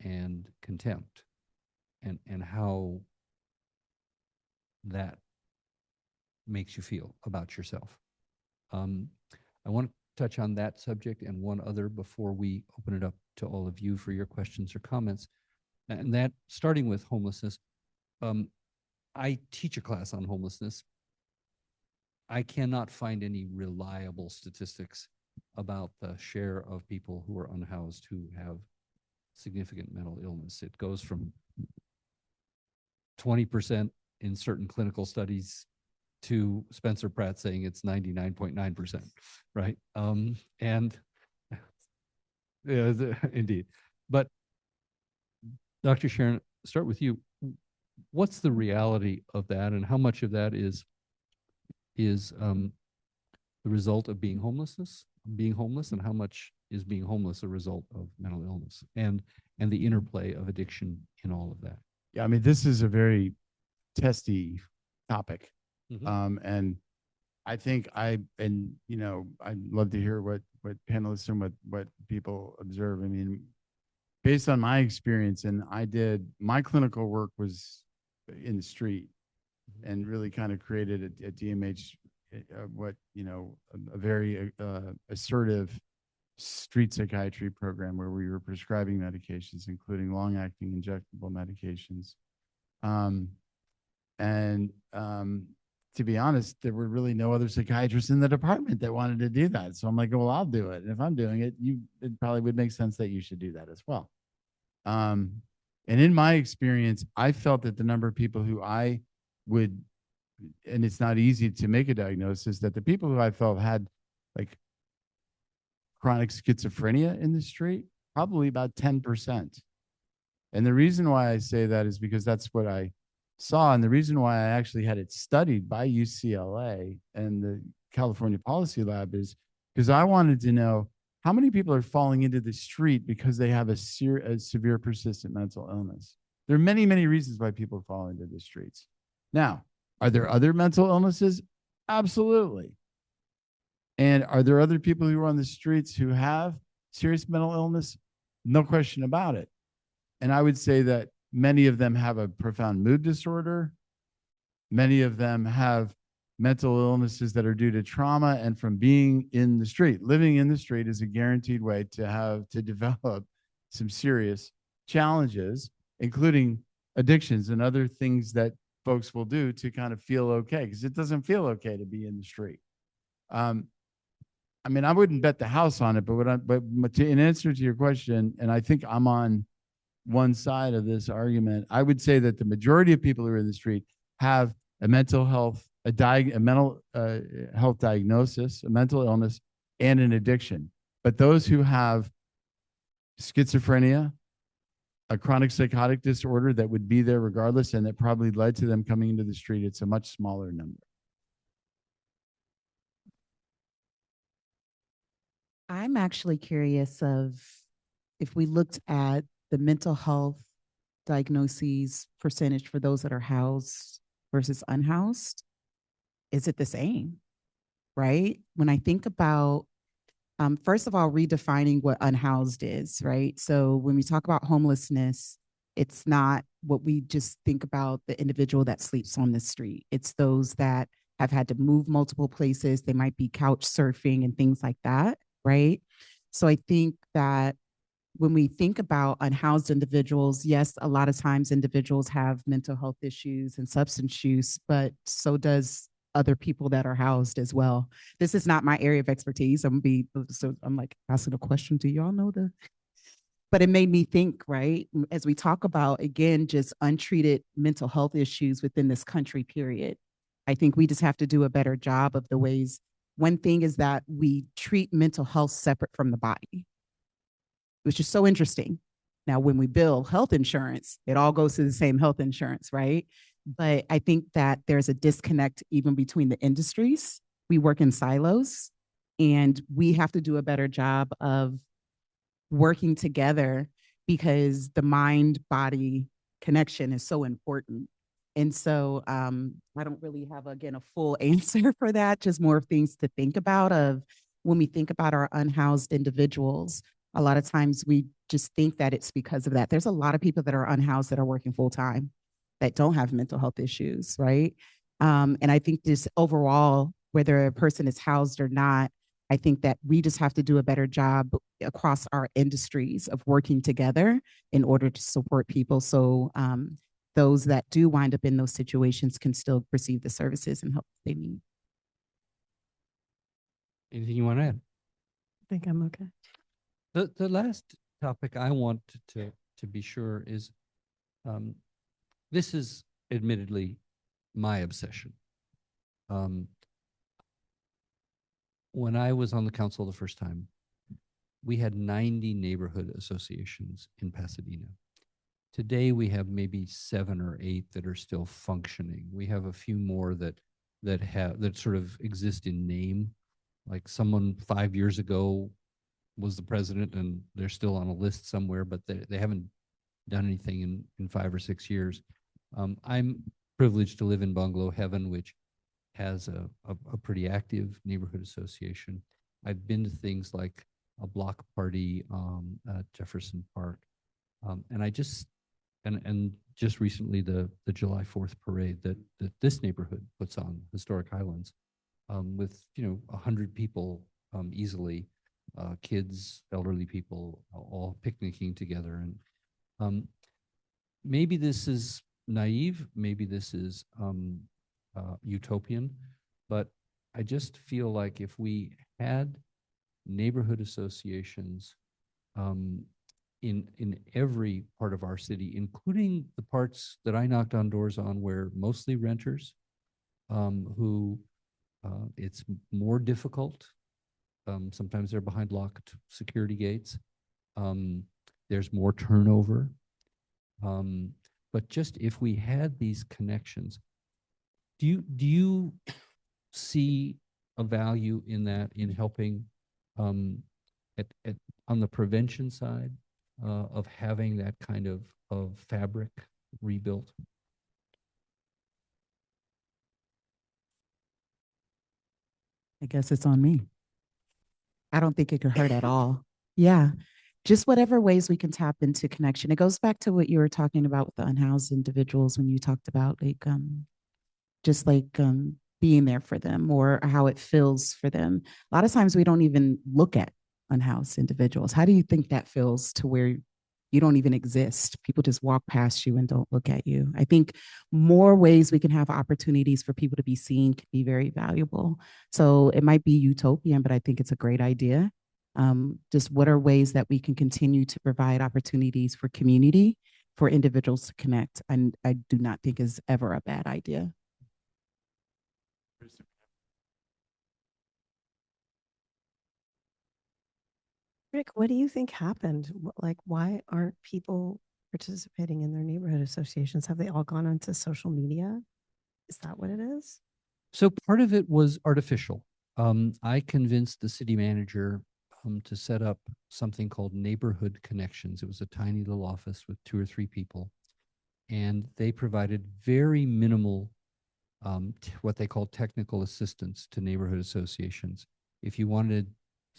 and contempt, and how that makes you feel about yourself. I want to touch on that subject and one other before we open it up to all of you for your questions or comments. And that, starting with homelessness, I teach a class on homelessness. I cannot find any reliable statistics about the share of people who are unhoused who have significant mental illness. It goes from 20% in certain clinical studies to Spencer Pratt saying it's 99.9%, right? And yeah, indeed. But Dr. Sharon, start with you. What's the reality of that, and how much of that is the result of being homeless, and how much is being homeless a result of mental illness, and the interplay of addiction in all of that? Yeah, I mean, this is a very testy topic. Mhm. And I think and you know, I'd love to hear what panelists and what people observe. I mean, based on my experience, and my clinical work was in the street and really kind of created at DMH what, you know, a very assertive street psychiatry program where we were prescribing medications, including long-acting injectable medications. Um, and to be honest, there were really no other psychiatrists in the department that wanted to do that. So I'm like, well, I'll do it. And if I'm doing it, it probably would make sense that you should do that as well. Um, and in my experience, I felt that the number of people who I would, and it's not easy to make a diagnosis, that the people who I felt had like chronic schizophrenia in the street, probably about 10%. And the reason why I say that is because that's what I saw. And the reason why I actually had it studied by UCLA and the California Policy Lab is because I wanted to know how many people are falling into the street because they have a severe persistent mental illness. There are many, many reasons why people fall into the streets. Now, are there other mental illnesses? Absolutely. And are there other people who are on the streets who have serious mental illness? No question about it. And I would say that many of them have a profound mood disorder. Many of them have mental illnesses that are due to trauma and from being in the street. Living in the street is a guaranteed way to develop some serious challenges, including addictions and other things that folks will do to kind of feel okay, because it doesn't feel okay to be in the street. I mean, I wouldn't bet the house on it, but in answer to your question, and I think I'm on one side of this argument, I would say that the majority of people who are in the street have a mental health, a mental health diagnosis, a mental illness, and an addiction. But those who have schizophrenia, a chronic psychotic disorder that would be there regardless, and that probably led to them coming into the street, it's a much smaller number. I'm actually curious of if we looked at the mental health diagnoses percentage for those that are housed versus unhoused, is it the same? Right? When I think about, first of all, redefining what unhoused is, right? So when we talk about homelessness, it's not what we just think about the individual that sleeps on the street. It's those that have had to move multiple places. They might be couch surfing and things like that, right? So I think that when we think about unhoused individuals, yes, a lot of times individuals have mental health issues and substance use, but so does other people that are housed as well. This is not my area of expertise. I'm like asking a question. Do y'all know but it made me think, right? As we talk about, again, just untreated mental health issues within this country, period. I think we just have to do a better job of the ways. One thing is that we treat mental health separate from the body, which is so interesting. Now, when we bill health insurance, it all goes to the same health insurance, right? But I think that there's a disconnect even between the industries. We work in silos, and we have to do a better job of working together because the mind-body connection is so important. And so I don't really have, again, a full answer for that, just more things to think about of when we think about our unhoused individuals. A lot of times we just think that it's because of that. There's a lot of people that are unhoused that are working full-time that don't have mental health issues, right? And I think this overall, whether a person is housed or not, I think that we just have to do a better job across our industries of working together in order to support people. So those that do wind up in those situations can still receive the services and help they need. Anything you want to add? I think I'm okay. The last topic I want to be sure is, this is admittedly my obsession. When I was on the council the first time, we had 90 neighborhood associations in Pasadena. Today we have maybe 7 or 8 that are still functioning. We have a few more that sort of exist in name, like someone 5 years ago was the president and they're still on a list somewhere, but they haven't done anything in 5 or 6 years. I'm privileged to live in Bungalow Heaven, which has a pretty active neighborhood association. I've been to things like a block party at Jefferson Park. And I just, and just recently the July 4th parade that this neighborhood puts on, Historic Highlands, with, 100 people easily, kids, elderly people, all picnicking together. And maybe this is naive, maybe this is utopian, but I just feel like if we had neighborhood associations in every part of our city, including the parts that I knocked on doors on where mostly renters who it's more difficult. Sometimes they're behind locked security gates. There's more turnover. But just if we had these connections, do you see a value in that, in helping on the prevention side of having that kind of fabric rebuilt? I guess it's on me. I don't think it could hurt at all. Yeah. Just whatever ways we can tap into connection. It goes back to what you were talking about with the unhoused individuals when you talked about just being there for them or how it feels for them. A lot of times we don't even look at unhoused individuals. How do you think that feels to where you don't even exist? People just walk past you and don't look at you. I think more ways we can have opportunities for people to be seen can be very valuable. So it might be utopian, but I think it's a great idea. Just what are ways that we can continue to provide opportunities for community, for individuals to connect? And I do not think is ever a bad idea. Rick, what do you think happened? Like, why aren't people participating in their neighborhood associations? Have they all gone onto social media? Is that what it is? So part of it was artificial. I convinced the city manager to set up something called Neighborhood Connections. It was a tiny little office with 2 or 3 people, and they provided very minimal what they call technical assistance to neighborhood associations. If you wanted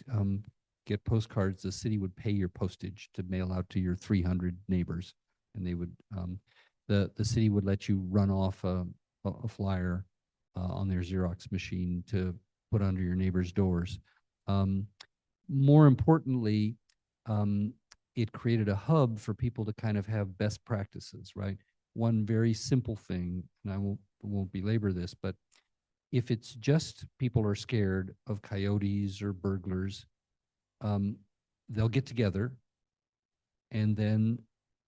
to get postcards, the city would pay your postage to mail out to your 300 neighbors, and they would the city would let you run off a flyer on their Xerox machine to put under your neighbors' doors. More importantly, it created a hub for people to kind of have best practices, right? One very simple thing, and I won't belabor this, but if it's just people are scared of coyotes or burglars, they'll get together, and then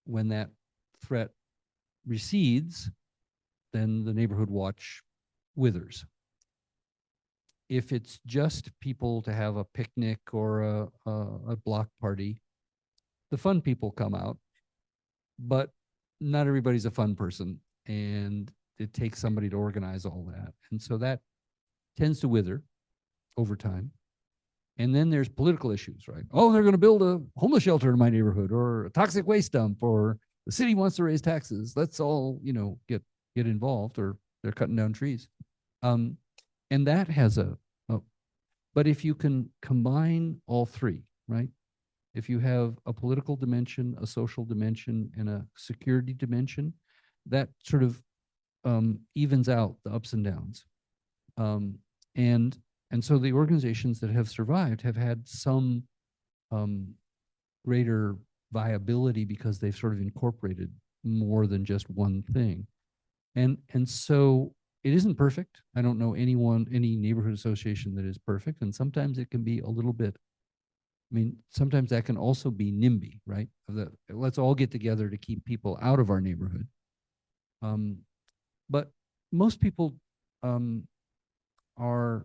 when that threat recedes, then the neighborhood watch withers. If it's just people to have a picnic or a block party, the fun people come out, but not everybody's a fun person, and it takes somebody to organize all that. And so that tends to wither over time. And then there's political issues, right? Oh, they're going to build a homeless shelter in my neighborhood, or a toxic waste dump, or the city wants to raise taxes. Let's all, get involved, or they're cutting down trees. And that has but if you can combine all three, right? If you have a political dimension, a social dimension, and a security dimension, that sort of evens out the ups and downs. And so the organizations that have survived have had some greater viability because they've sort of incorporated more than just one thing. And so it isn't perfect. I don't know any neighborhood association that is perfect. And sometimes it can be a little bit, sometimes that can also be NIMBY, right? Let's all get together to keep people out of our neighborhood. But most people are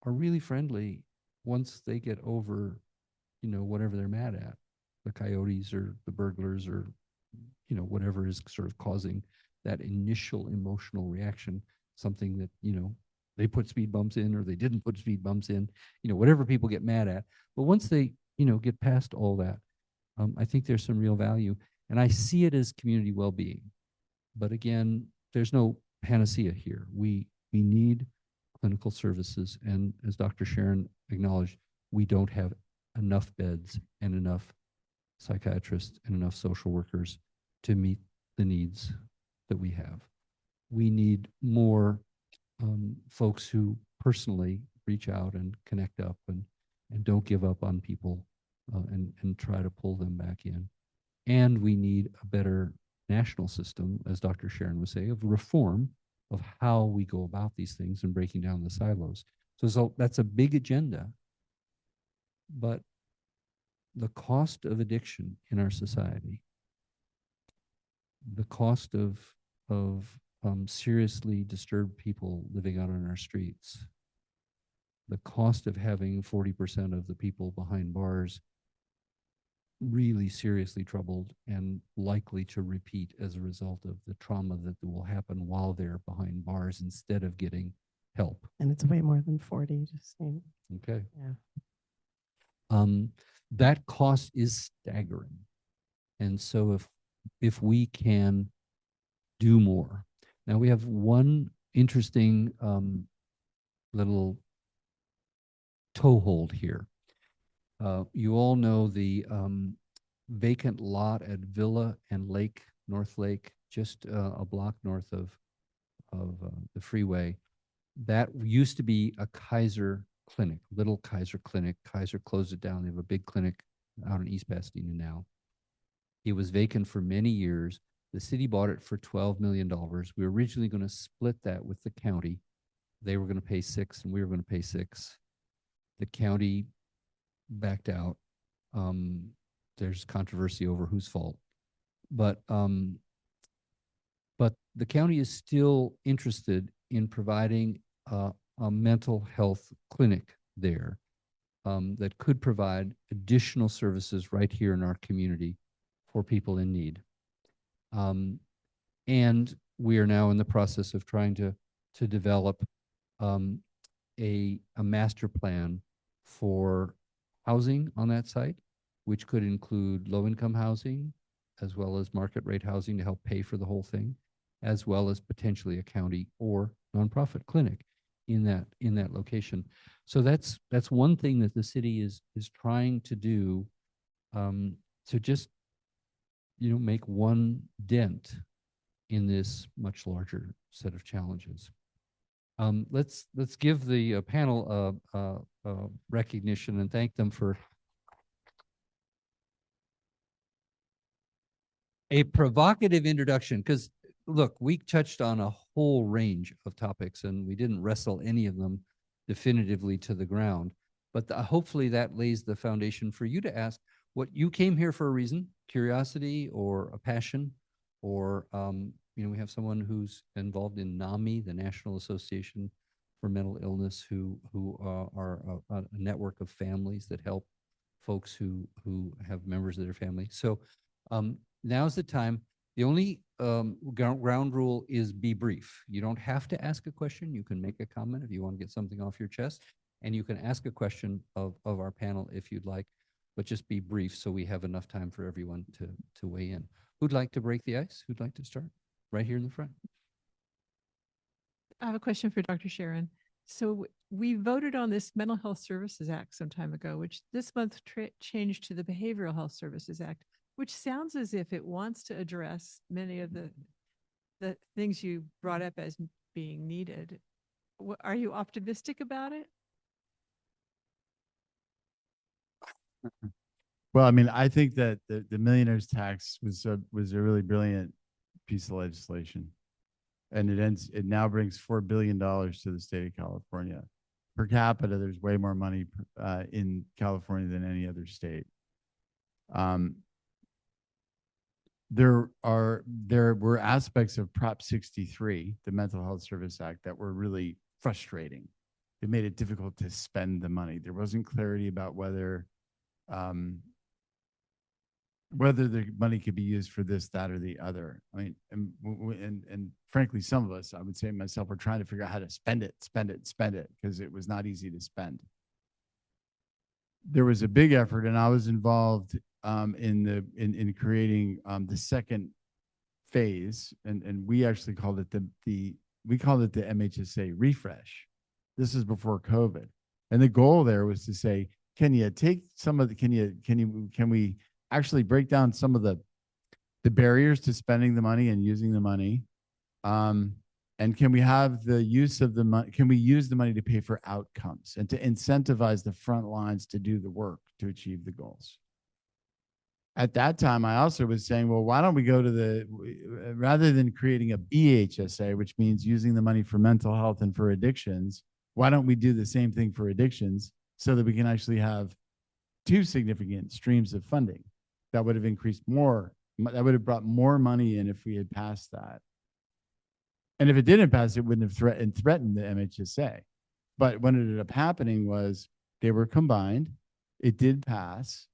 really friendly once they get over, whatever they're mad at, the coyotes or the burglars, or, whatever is sort of causing that initial emotional reaction, something that, they put speed bumps in or they didn't put speed bumps in, whatever people get mad at. But once they, get past all that, I think there's some real value, and I see it as community well-being. But again, there's no panacea here. We need clinical services, and as Dr. Sharon acknowledged, we don't have enough beds and enough psychiatrists and enough social workers to meet the needs that we have. We need more folks who personally reach out and connect up and don't give up on people and try to pull them back in. And we need a better national system, as Dr. Sharon was saying, of reform of how we go about these things and breaking down the silos. So that's a big agenda. But the cost of addiction in our society, the cost of seriously disturbed people living out on our streets, the cost of having 40% of the people behind bars really seriously troubled and likely to repeat as a result of the trauma that will happen while they're behind bars instead of getting help. And it's way more than 40, just saying. Okay. Yeah. That cost is staggering. And so if we can do more. Now we have one interesting little toehold here. You all know the vacant lot at Villa and Lake, North Lake, just a block north of the freeway. That used to be a Kaiser clinic, little Kaiser clinic. Kaiser closed it down. They have a big clinic out in East Pasadena now. It was vacant for many years. The city bought it for $12 million. We were originally going to split that with the county. They were going to pay $6 million and we were going to pay $6 million. The county backed out. There's controversy over whose fault, but the county is still interested in providing a mental health clinic there that could provide additional services right here in our community for people in need. And we are now in the process of trying to develop a master plan for housing on that site, which could include low-income housing, as well as market rate housing to help pay for the whole thing, as well as potentially a county or nonprofit clinic in that location. So that's one thing that the city is trying to do to just make one dent in this much larger set of challenges. Let's give the panel recognition and thank them for a provocative introduction, because look, we touched on a whole range of topics and we didn't wrestle any of them definitively to the ground, but hopefully that lays the foundation for you to ask what you came here for a reason, curiosity or a passion, or we have someone who's involved in NAMI, the National Association for Mental Illness, who are a network of families that help folks who have members of their family. So now's the time. The only ground rule is be brief. You don't have to ask a question. You can make a comment if you want to get something off your chest, and you can ask a question of our panel if you'd like, but just be brief so we have enough time for everyone to weigh in. Who'd like to break the ice? Who'd like to start? Right here in the front. I have a question for Dr. Sharon. So we voted on this Mental Health Services Act some time ago, which this month changed to the Behavioral Health Services Act, which sounds as if it wants to address many of the things you brought up as being needed. Are you optimistic about it? Well, I mean, I think that the millionaire's tax was a really brilliant piece of legislation, and it now brings $4 billion to the state of California. Per capita, there's way more money in California than any other state. There were aspects of Prop 63, the Mental Health Service Act, that were really frustrating. It made it difficult to spend the money. There wasn't clarity about whether the money could be used for this, that, or the other. I mean, and frankly, some of us, I would say myself, are trying to figure out how to spend it, because it was not easy to spend. There was a big effort, and I was involved in creating the second phase, and we actually called it we called it the MHSA refresh. This is before COVID, and the goal there was to say, can you take some of the can we actually break down some of the barriers to spending the money and using the money, and can we have the use of the money? Can we use the money to pay for outcomes and to incentivize the front lines to do the work to achieve the goals? At that time, I also was saying, well, why don't we go to rather than creating a BHSA, which means using the money for mental health and for addictions, why don't we do the same thing for addictions so that we can actually have two significant streams of funding that would have increased more, that would have brought more money in if we had passed that. And if it didn't pass, it wouldn't have threatened the MHSA. But what ended up happening was they were combined. It did pass.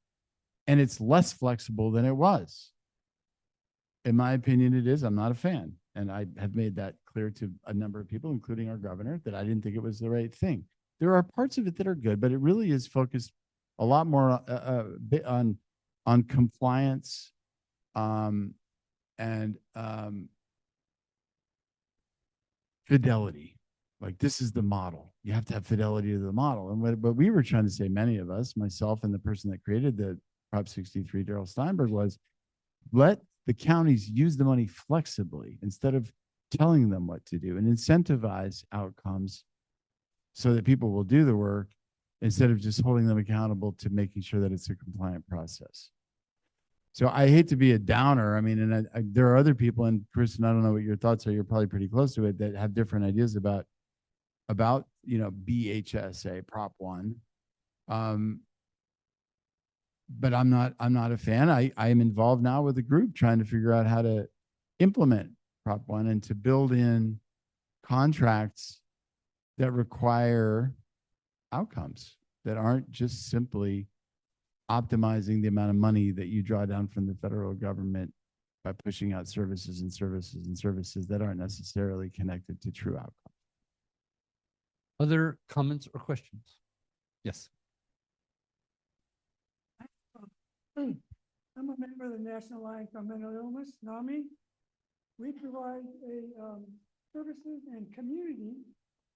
And it's less flexible than it was. In my opinion, it is. I'm not a fan. And I have made that clear to a number of people, including our governor, that I didn't think it was the right thing. There are parts of it that are good, but it really is focused a lot more on compliance and fidelity. Like, this is the model. You have to have fidelity to the model. And what we were trying to say, many of us, myself and the person that created the Prop 63, Darrell Steinberg, was let the counties use the money flexibly instead of telling them what to do, and incentivize outcomes so that people will do the work instead of just holding them accountable to making sure that it's a compliant process. So I hate to be a downer. I mean, and there are other people, and Kristen, I don't know what your thoughts are. You're probably pretty close to it, that have different ideas about BHSA Prop 1. But I'm not a fan. I am involved now with a group trying to figure out how to implement Prop 1 and to build in contracts that require outcomes that aren't just simply optimizing the amount of money that you draw down from the federal government by pushing out services and services and services that aren't necessarily connected to true outcomes. Other comments or questions? Yes. I'm a member of the National Alliance on Mental Illness, NAMI. We provide services and community.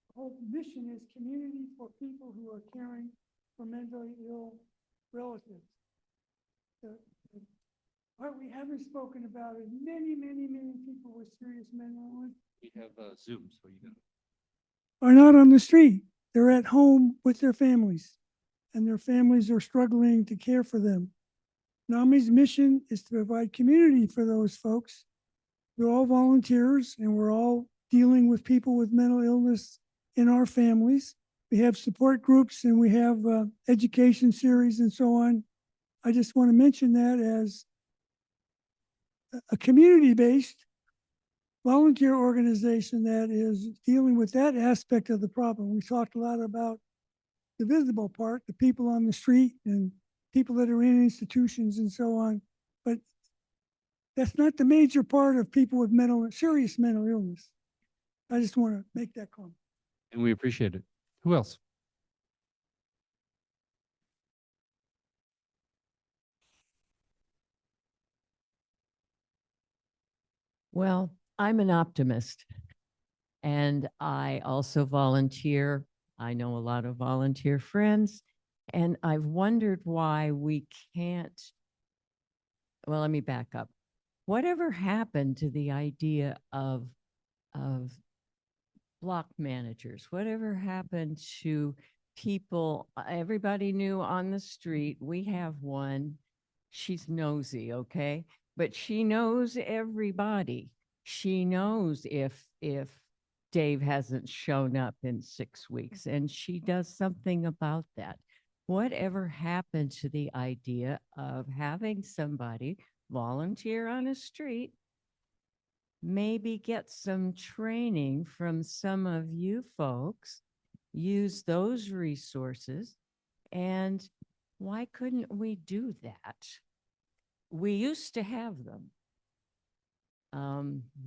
The whole mission is community for people who are caring for mentally ill relatives. The part we haven't spoken about is many people with serious mental illness We have Zoom, so you got are not on the street. They're at home with their families, and their families are struggling to care for them. NAMI's mission is to provide community for those folks. We're all volunteers, and we're all dealing with people with mental illness in our families. We have support groups, and we have education series and so on. I just want to mention that as a community-based volunteer organization that is dealing with that aspect of the problem. We talked a lot about the visible part, the people on the street and people that are in institutions and so on, but that's not the major part of people with serious mental illness. I just want to make that comment. and we appreciate it. Who else? Well, I'm an optimist, and I also volunteer. I know a lot of volunteer friends, and I've wondered why we can't. Well, let me back up. Whatever happened to the idea of block managers? Whatever happened to people everybody knew on the street? We have one. She's nosy, okay? But she knows everybody. She knows if Dave hasn't shown up in 6 weeks, and she does something about that. Whatever happened to the idea of having somebody volunteer on a street, maybe get some training from some of you folks, use those resources, and why couldn't we do that? We used to have them.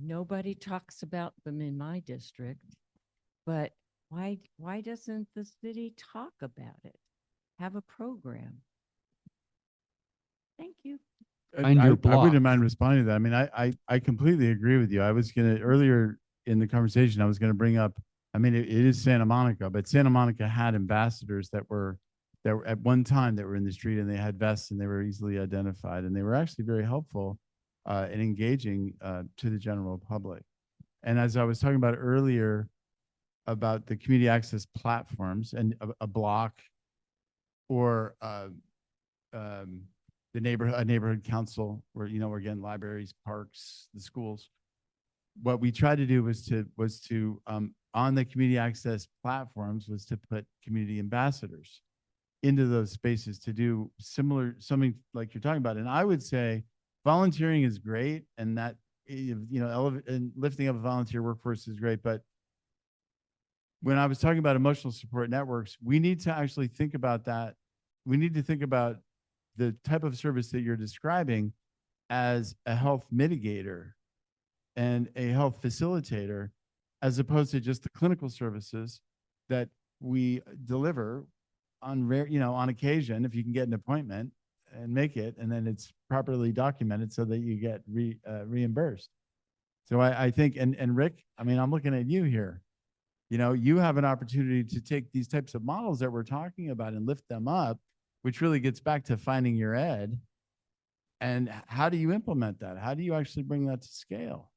Nobody talks about them in my district, but why doesn't the city talk about it? Have a program. Thank you. Find your I block. wouldn't mind responding to that. I mean, I completely agree with you. I was gonna earlier in the conversation, I was gonna bring up. I mean, it is Santa Monica, but Santa Monica had ambassadors that were at one time that were in the street, and they had vests, and they were easily identified, and they were actually very helpful in engaging to the general public. And as I was talking about earlier about the community access platforms and a block or a neighborhood council where, you know, again, libraries, parks, the schools. What we tried to do was to on the community access platforms was to put community ambassadors into those spaces to do something like you're talking about. And I would say volunteering is great, and that, you know, and lifting up a volunteer workforce is great. But when I was talking about emotional support networks, we need to actually think about that. We need to think about the type of service that you're describing as a health mitigator and a health facilitator, as opposed to just the clinical services that we deliver on rare, you know, on occasion, if you can get an appointment and make it, and then it's properly documented so that you get reimbursed. So I think, and Rick, I mean, I'm looking at you here. You know, you have an opportunity to take these types of models that we're talking about and lift them up, which really gets back to finding your ed. And how do you implement that? How do you actually bring that to scale?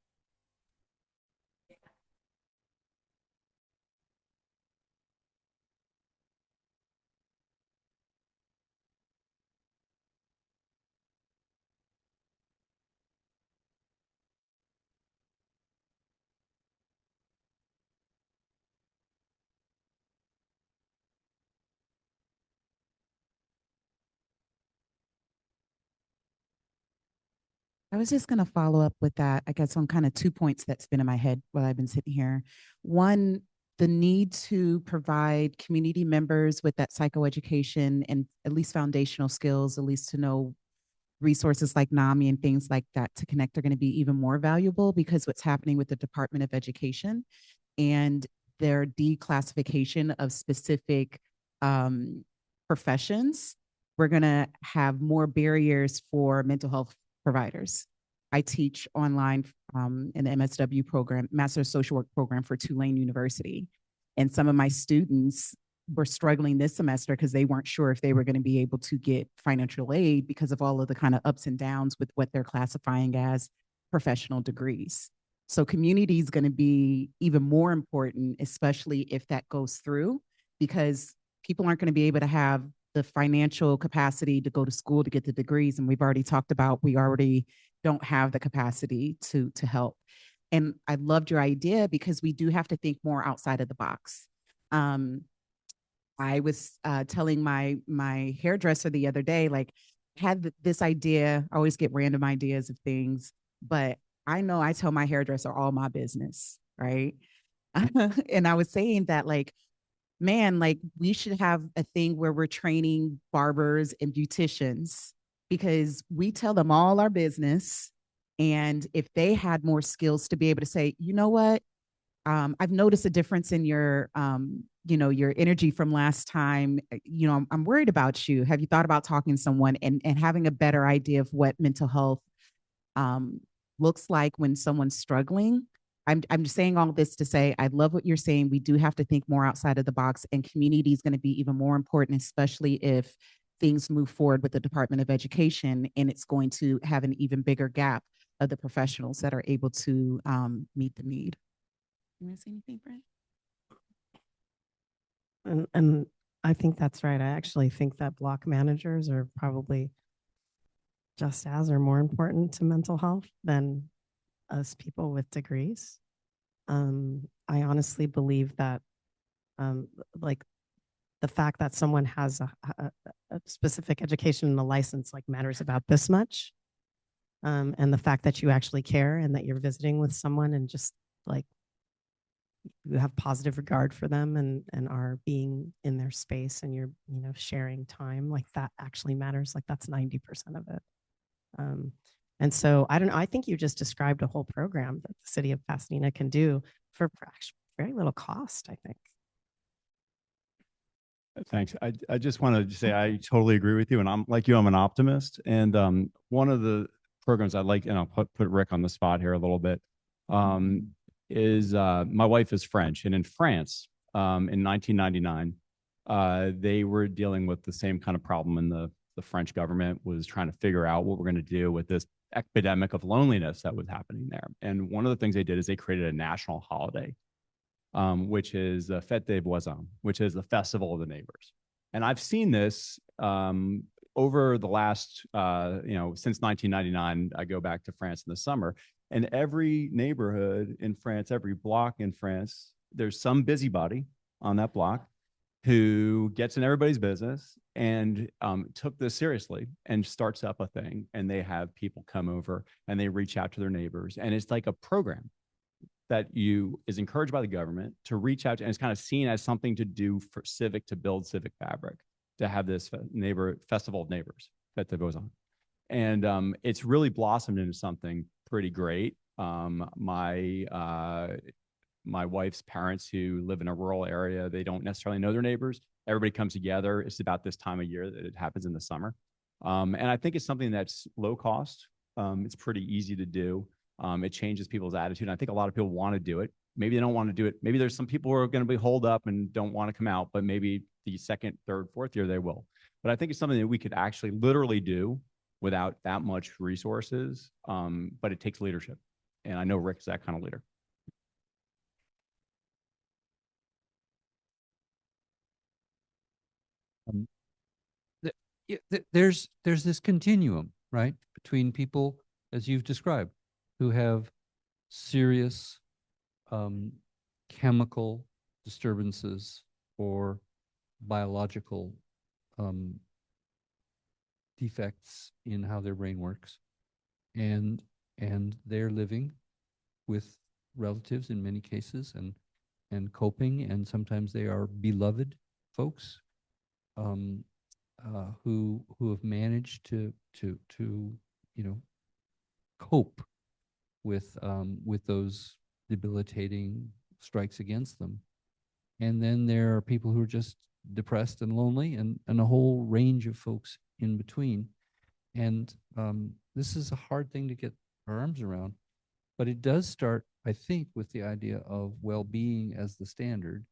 I was just going to follow up with that, I guess, on kind of 2 points that's been in my head while I've been sitting here. One, the need to provide community members with that psychoeducation and at least foundational skills, at least to know resources like NAMI and things like that to connect are going to be even more valuable, because what's happening with the Department of Education and their declassification of specific professions, we're going to have more barriers for mental health providers. I teach online in the MSW program, Master of Social Work program for Tulane University. And some of my students were struggling this semester because they weren't sure if they were going to be able to get financial aid because of all of the kind of ups and downs with what they're classifying as professional degrees. So community is going to be even more important, especially if that goes through, because people aren't going to be able to have the financial capacity to go to school to get the degrees. And we've already talked about, we already don't have the capacity to help. And I loved your idea because we do have to think more outside of the box. I was telling my hairdresser the other day, like, had this idea. I always get random ideas of things, but I know I tell my hairdresser all my business, right? And I was saying that, like, man, like, we should have a thing where we're training barbers and beauticians, because we tell them all our business. And if they had more skills to be able to say, you know what, I've noticed a difference in your, you know, your energy from last time. You know, I'm worried about you. Have you thought about talking to someone, and having a better idea of what mental health looks like when someone's struggling? I'm just saying all this to say, I love what you're saying. We do have to think more outside of the box, and community is going to be even more important, especially if things move forward with the Department of Education, and it's going to have an even bigger gap of the professionals that are able to meet the need. You want to say anything, Brent? And I think that's right. I actually think that block managers are probably just as or more important to mental health than us people with degrees. I honestly believe that, like, the fact that someone has a specific education and a license, like, matters about this much. And the fact that you actually care and that you're visiting with someone and just, like, you have positive regard for them and are being in their space, and you're, you know, sharing time, like, that actually matters. Like, that's 90% of it. And so I don't know, I think you just described a whole program that the city of Pasadena can do for very little cost, I think. Thanks. I just wanted to say I totally agree with you, and I'm like you. I'm an optimist, and one of the programs I like, and I'll put Rick on the spot here a little bit, is my wife is French, and in France, in 1999, they were dealing with the same kind of problem, and the French government was trying to figure out what we're going to do with this epidemic of loneliness that was happening there. And one of the things they did is they created a national holiday, which is the Fête des Voisins, which is the festival of the neighbors. And I've seen this over the last, since 1999, I go back to France in the summer, and every neighborhood in France, every block in France, there's some busybody on that block who gets in everybody's business and took this seriously and starts up a thing. And they have people come over and they reach out to their neighbors. And it's like a program that is encouraged by the government to reach out to, and it's kind of seen as something to do for to build civic fabric, to have this festival of neighbors that goes on. And it's really blossomed into something pretty great. My wife's parents, who live in a rural area, they don't necessarily know their neighbors. Everybody comes together. It's about this time of year that it happens in the summer. And I think it's something that's low cost. It's pretty easy to do. It changes people's attitude. And I think a lot of people want to do it. Maybe they don't want to do it. Maybe there's some people who are going to be holed up and don't want to come out, but maybe the second, third, fourth year they will. But I think it's something that we could actually literally do without that much resources. But it takes leadership. And I know Rick's that kind of leader. There's this continuum, right, between people, as you've described, who have serious chemical disturbances or biological defects in how their brain works, and they're living with relatives in many cases and coping, and sometimes they are beloved folks who have managed to cope with those debilitating strikes against them. And then there are people who are just depressed and lonely, and a whole range of folks in between. And this is a hard thing to get our arms around, but it does start, I think, with the idea of well-being as the standard,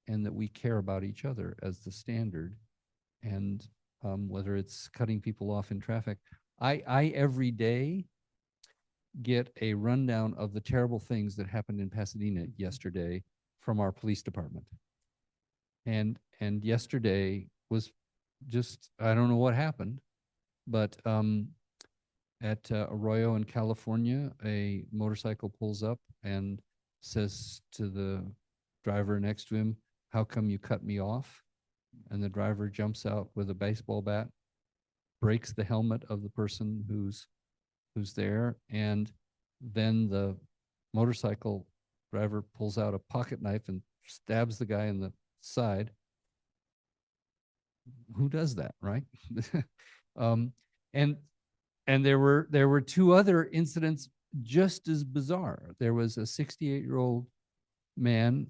and that we care about each other as the standard. And whether it's cutting people off in traffic, I every day get a rundown of the terrible things that happened in Pasadena yesterday from our police department. And yesterday was just, I don't know what happened, but at Arroyo in California, a motorcycle pulls up and says to the driver next to him, "How come you cut me off?" And the driver jumps out with a baseball bat, breaks the helmet of the person who's there, and then the motorcycle driver pulls out a pocket knife and stabs the guy in the side. Who does that, right? And there were two other incidents just as bizarre. There was a 68-year-old man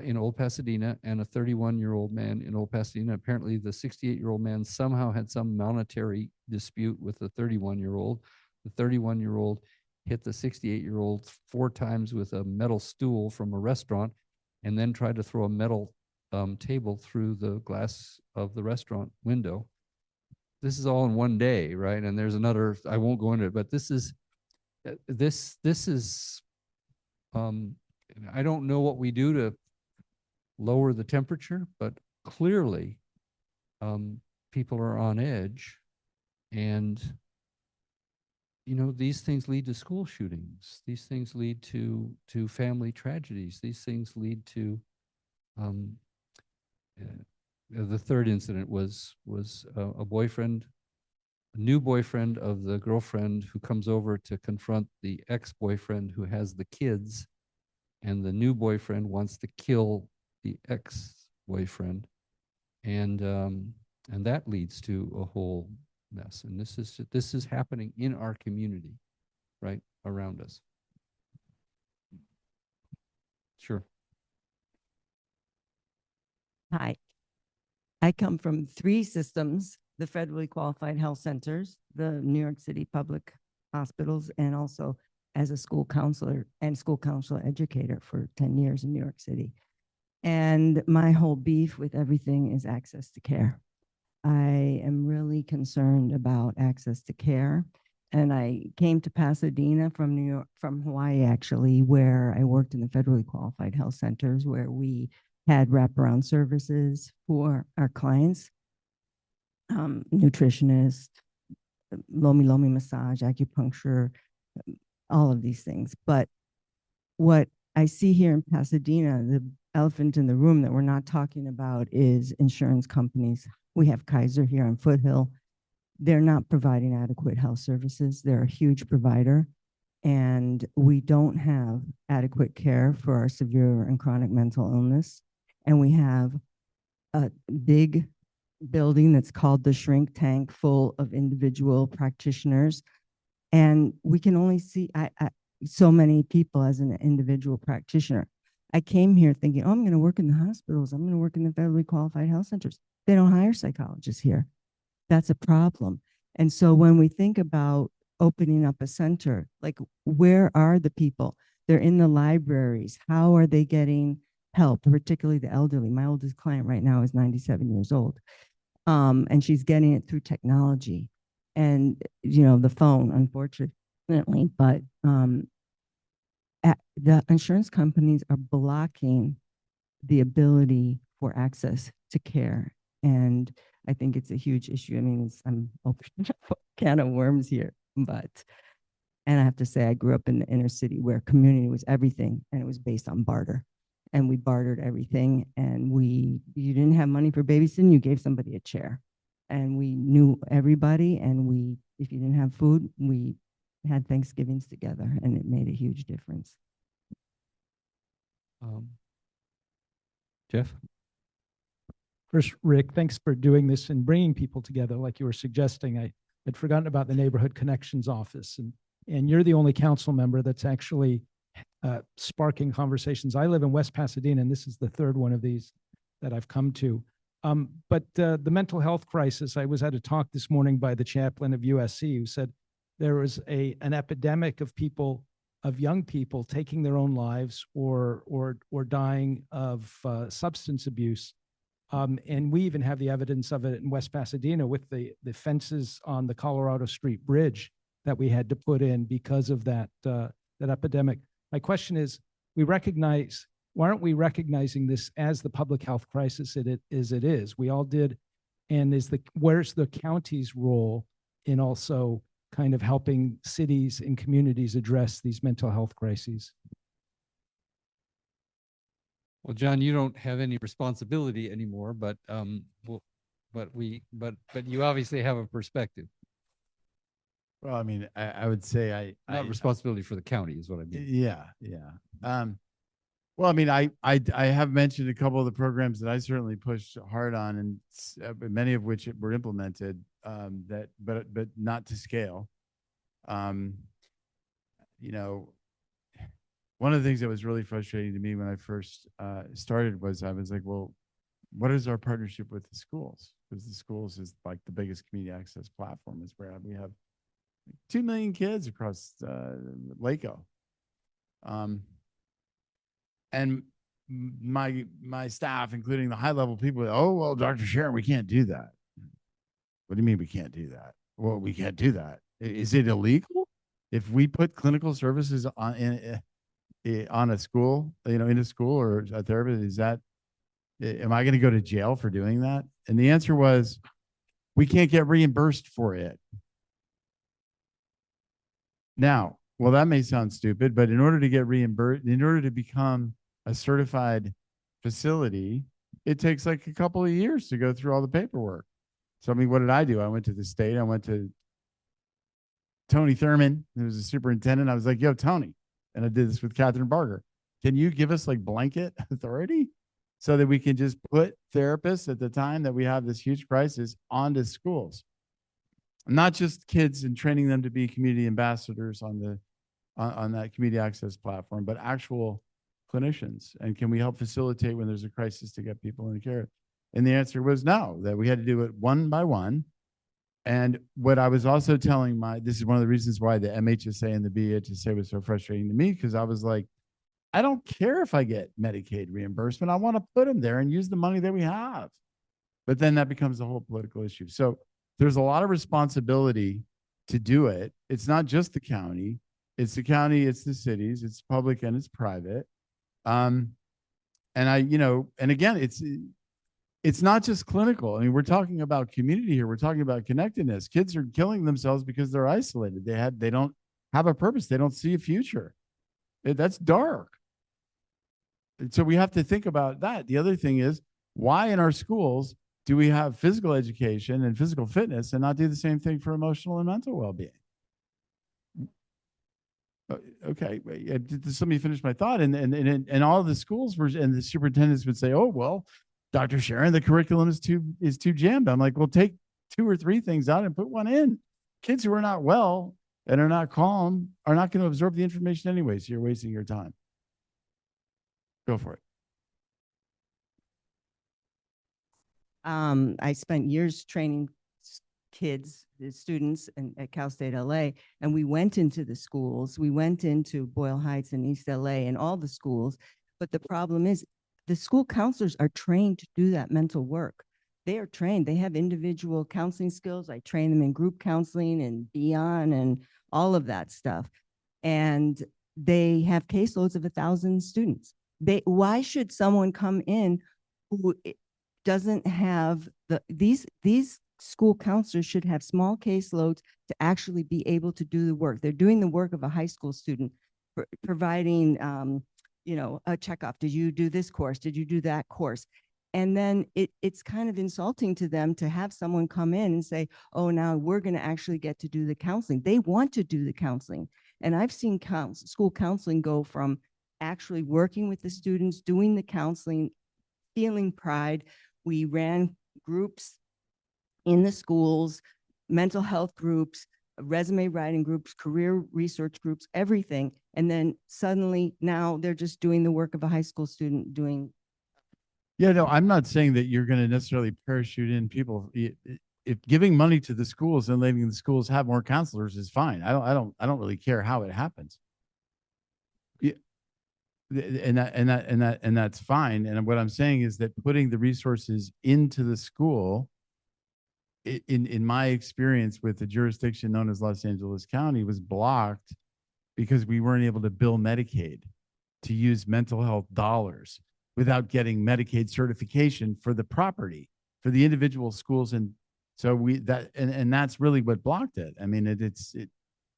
in Old Pasadena and a 31-year-old man in Old Pasadena. Apparently, the 68-year-old man somehow had some monetary dispute with the 31-year-old. The 31-year-old hit the 68-year-old 4 times with a metal stool from a restaurant, and then tried to throw a metal table through the glass of the restaurant window. This is all in one day, right? And there's another, I won't go into it, but this is I don't know what we do to lower the temperature, but clearly people are on edge. And these things lead to school shootings. These things lead to family tragedies. These things lead to the third incident was a boyfriend, a new boyfriend of the girlfriend, who comes over to confront the ex-boyfriend who has the kids, and the new boyfriend wants to kill the ex-boyfriend, and that leads to a whole mess. And this is happening in our community, right around us. Sure. Hi. I come from three systems, the federally qualified health centers, the New York City public hospitals, and also as a school counselor and school counselor educator for 10 years in New York City. And my whole beef with everything is access to care. I am really concerned about access to care. And I came to Pasadena from New York, from Hawaii, actually, where I worked in the federally qualified health centers where we had wraparound services for our clients, nutritionist, lomi massage, acupuncture, all of these things. But what I see here in Pasadena, the elephant in the room that we're not talking about is insurance companies. We have Kaiser here on Foothill. They're not providing adequate health services. They're a huge provider, and we don't have adequate care for our severe and chronic mental illness. And we have a big building that's called the Shrink Tank, full of individual practitioners. And we can only see so many people as an individual practitioner. I came here thinking, oh, I'm going to work in the hospitals. I'm going to work in the federally qualified health centers. They don't hire psychologists here. That's a problem. And so when we think about opening up a center, like, where are the people? They're in the libraries. How are they getting help, particularly the elderly? My oldest client right now is 97 years old. And she's getting it through technology and, the phone, unfortunately, but the insurance companies are blocking the ability for access to care. And I think it's a huge issue. I mean, I'm opening up a can of worms here, and I have to say, I grew up in the inner city where community was everything, and it was based on barter. And we bartered everything, and you didn't have money for babysitting, you gave somebody a chair. And we knew everybody, and if you didn't have food, we had Thanksgivings together, and it made a huge difference. Jeff? First, Rick, thanks for doing this and bringing people together like you were suggesting. I had forgotten about the Neighborhood Connections office, and you're the only council member that's actually sparking conversations. I live in West Pasadena, and this is the third one of these that I've come to. But the mental health crisis, I was at a talk this morning by the chaplain of USC who said there was an epidemic of young people taking their own lives or dying of substance abuse. And we even have the evidence of it in West Pasadena with the fences on the Colorado Street Bridge that we had to put in because of that epidemic. My question is, why aren't we recognizing this as the public health crisis it is? We all did. And where's the county's role in also kind of helping cities and communities address these mental health crises? Well, John, you don't have any responsibility anymore, but you obviously have a perspective. Well, I mean, I would say Not responsibility for the county is what I mean. Yeah. Well, I mean, I have mentioned a couple of the programs that I certainly pushed hard on, and many of which were implemented, but not to scale. One of the things that was really frustrating to me when I first started was I was like, well, what is our partnership with the schools? Because the schools is like the biggest community access platform. Is where we have 2 million kids across Waco. And my staff, including the high level people, oh, well, Dr. Sharon, we can't do that. What do you mean we can't do that? Well, we can't do that. Is it illegal if we put clinical services on a school, in a school or a therapist? Am I going to go to jail for doing that? And the answer was, we can't get reimbursed for it. Now, well, that may sound stupid, but in order to get reimbursed, in order to become a certified facility, it takes like a couple of years to go through all the paperwork. So, I mean, what did I do? I went to the state. I went to Tony Thurman, who was a superintendent. I was like, yo, Tony, and I did this with Catherine Barger. Can you give us like blanket authority so that we can just put therapists at the time that we have this huge crisis onto schools? Not just kids and training them to be community ambassadors on that community access platform, but actual clinicians. And can we help facilitate when there's a crisis to get people in care? And the answer was no, that we had to do it one by one. And what I was also telling this is one of the reasons why the MHSA and the BHSA was so frustrating to me, because I was like, I don't care if I get Medicaid reimbursement. I want to put them there and use the money that we have. But then that becomes a whole political issue. So there's a lot of responsibility to do it. It's not just the county. It's the county, it's the cities, it's public and it's private. And again, it's not just clinical. I mean, we're talking about community here. We're talking about connectedness. Kids are killing themselves because they're isolated. They don't have a purpose. They don't see a future. That's dark. And so we have to think about that. The other thing is, why in our schools do we have physical education and physical fitness and not do the same thing for emotional and mental well-being? Okay, let me finish my thought. And all of the schools were, and the superintendents would say, "Oh well, Dr. Sharon, the curriculum is too jammed." I'm like, "Well, take 2 or 3 things out and put one in." Kids who are not well and are not calm are not going to absorb the information anyway, so you're wasting your time. Go for it. I spent years training kids, the students at Cal State LA, and we went into the schools. We went into Boyle Heights and East LA and all the schools. But the problem is the school counselors are trained to do that mental work. They are trained. They have individual counseling skills. I train them in group counseling and beyond and all of that stuff. And they have caseloads of 1,000 students. Why should someone come in who doesn't have these school counselors should have small caseloads to actually be able to do the work. They're doing the work of a high school student, providing, a checkup. Did you do this course? Did you do that course? And then it's kind of insulting to them to have someone come in and say, oh, now we're going to actually get to do the counseling. They want to do the counseling. And I've seen school counseling go from actually working with the students, doing the counseling, feeling pride. We ran groups in the schools, mental health groups, resume writing groups, career research groups, everything. And then suddenly now they're just doing the work of a high school student doing. Yeah, no, I'm not saying that you're going to necessarily parachute in people. If giving money to the schools and letting the schools have more counselors is fine. I don't really care how it happens. Yeah, and that's fine. And what I'm saying is that putting the resources into the school, in my experience with the jurisdiction known as Los Angeles County, was blocked because we weren't able to bill Medicaid to use mental health dollars without getting Medicaid certification for the property, for the individual schools. And so that's really what blocked it. I mean,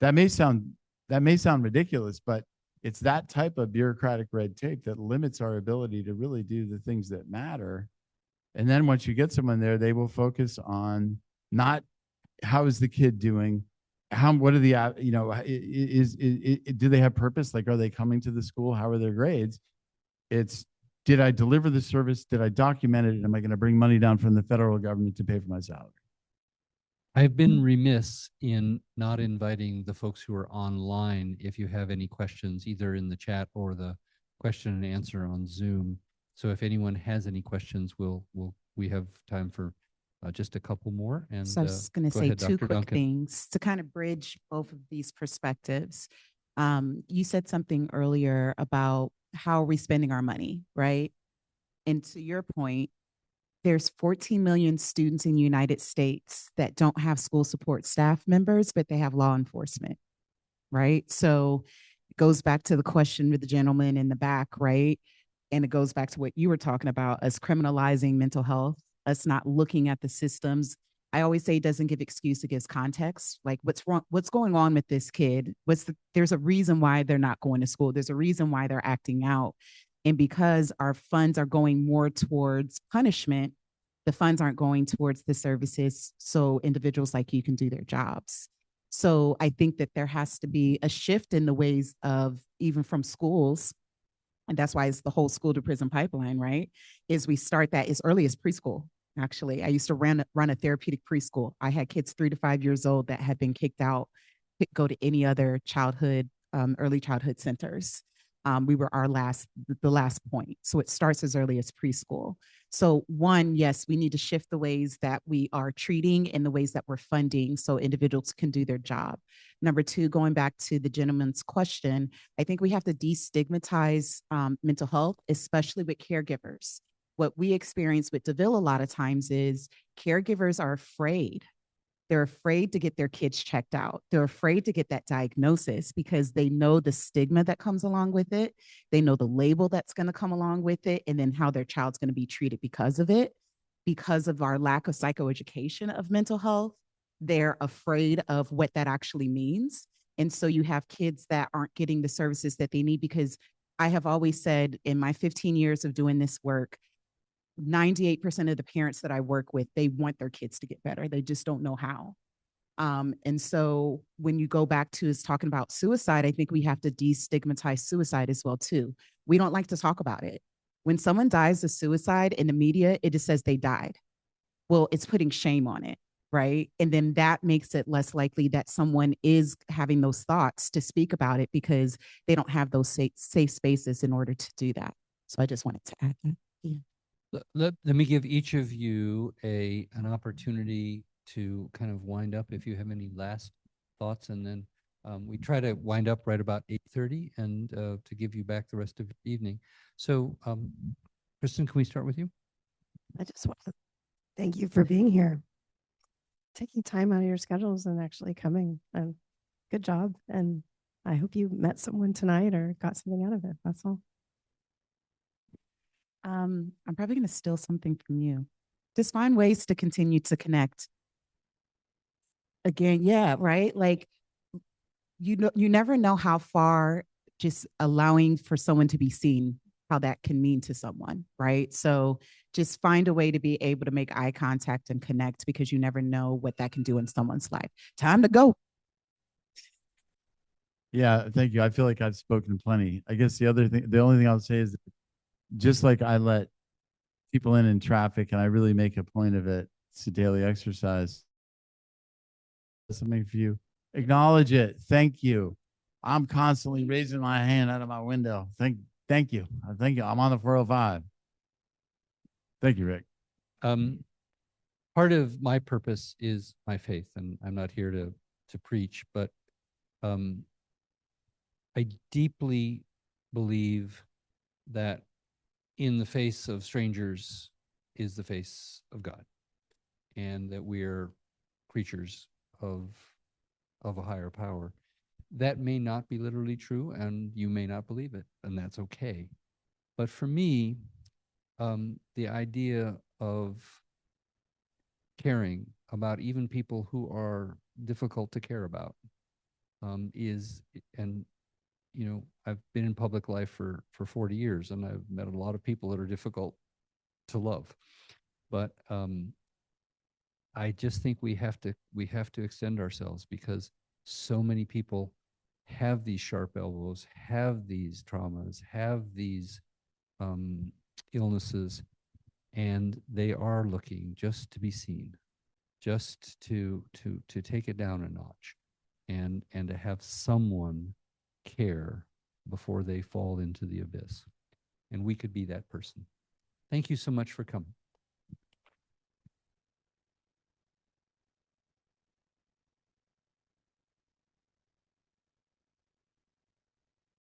that may sound ridiculous, but it's that type of bureaucratic red tape that limits our ability to really do the things that matter. And then once you get someone there, they will focus on not how is the kid doing, what are the, do they have purpose? Like, are they coming to the school? How are their grades? It's, did I deliver the service? Did I document it? And am I going to bring money down from the federal government to pay for my salary? I've been remiss in not inviting the folks who are online. If you have any questions, either in the chat or the question and answer on Zoom. So if anyone has any questions, we have time for just a couple more. And so I was just going to go say ahead, 2 Dr. quick Duncan. things to kind of bridge both of these perspectives. You said something earlier about how are we spending our money, right? And to your point, there's 14 million students in the United States that don't have school support staff members, but they have law enforcement, right? So it goes back to the question with the gentleman in the back, right? And it goes back to what you were talking about, us criminalizing mental health, us not looking at the systems. I always say it doesn't give excuse, it gives context. Like what's wrong, what's going on with this kid? There's a reason why they're not going to school. There's a reason why they're acting out. And because our funds are going more towards punishment, the funds aren't going towards the services so individuals like you can do their jobs. So I think that there has to be a shift in the ways of, even from schools, and that's why it's the whole school to prison pipeline, right? Is we start that as early as preschool. Actually, I used to run a therapeutic preschool. I had kids 3 to 5 years old that had been kicked out, could go to any other childhood, early childhood centers. We were the last point. So it starts as early as preschool. So one, yes, we need to shift the ways that we are treating and the ways that we're funding so individuals can do their job. Number two, going back to the gentleman's question, I think we have to destigmatize mental health, especially with caregivers. What we experience with DeVille a lot of times is caregivers are afraid. They're afraid to get their kids checked out. They're afraid to get that diagnosis because they know the stigma that comes along with it. They know the label that's going to come along with it, and then how their child's going to be treated because of it. Because of our lack of psychoeducation of mental health, they're afraid of what that actually means. And so you have kids that aren't getting the services that they need, because I have always said in my 15 years of doing this work, 98% of the parents that I work with, they want their kids to get better. They just don't know how. And so when you go back to us talking about suicide, I think we have to destigmatize suicide as well too. We don't like to talk about it. When someone dies of suicide in the media, it just says they died. Well, it's putting shame on it, right? And then that makes it less likely that someone is having those thoughts to speak about it because they don't have those safe spaces in order to do that. So I just wanted to add that. Yeah. Let me give each of you an opportunity to kind of wind up if you have any last thoughts, and then we try to wind up right about 8:30 and to give you back the rest of the evening. So Kristen, can we start with you? I just want to thank you for being here, taking time out of your schedules and actually coming. And good job. And I hope you met someone tonight or got something out of it. That's all. I'm probably going to steal something from you. Just find ways to continue to connect. Again, yeah, right? Like, you never know how far just allowing for someone to be seen, how that can mean to someone, right? So just find a way to be able to make eye contact and connect, because you never know what that can do in someone's life. Time to go. Yeah, thank you. I feel like I've spoken plenty. I guess the only thing I'll say is, just like I let people in traffic, and I really make a point of it, it's a daily exercise. Something for you. Acknowledge it. Thank you. I'm constantly raising my hand out of my window. Thank you. Thank you. I'm on the 405. Thank you, Rick. Part of my purpose is my faith, and I'm not here to preach, but I deeply believe that in the face of strangers is the face of God, and that we're creatures of a higher power. That may not be literally true, and you may not believe it, and that's okay. But for me, the idea of caring about even people who are difficult to care about is, and you know, I've been in public life for 40 years, and I've met a lot of people that are difficult to love. But I just think we have to extend ourselves, because so many people have these sharp elbows, have these traumas, have these illnesses, and they are looking just to be seen, just to take it down a notch, and to have someone care before they fall into the abyss. And we could be that person. Thank you so much for coming.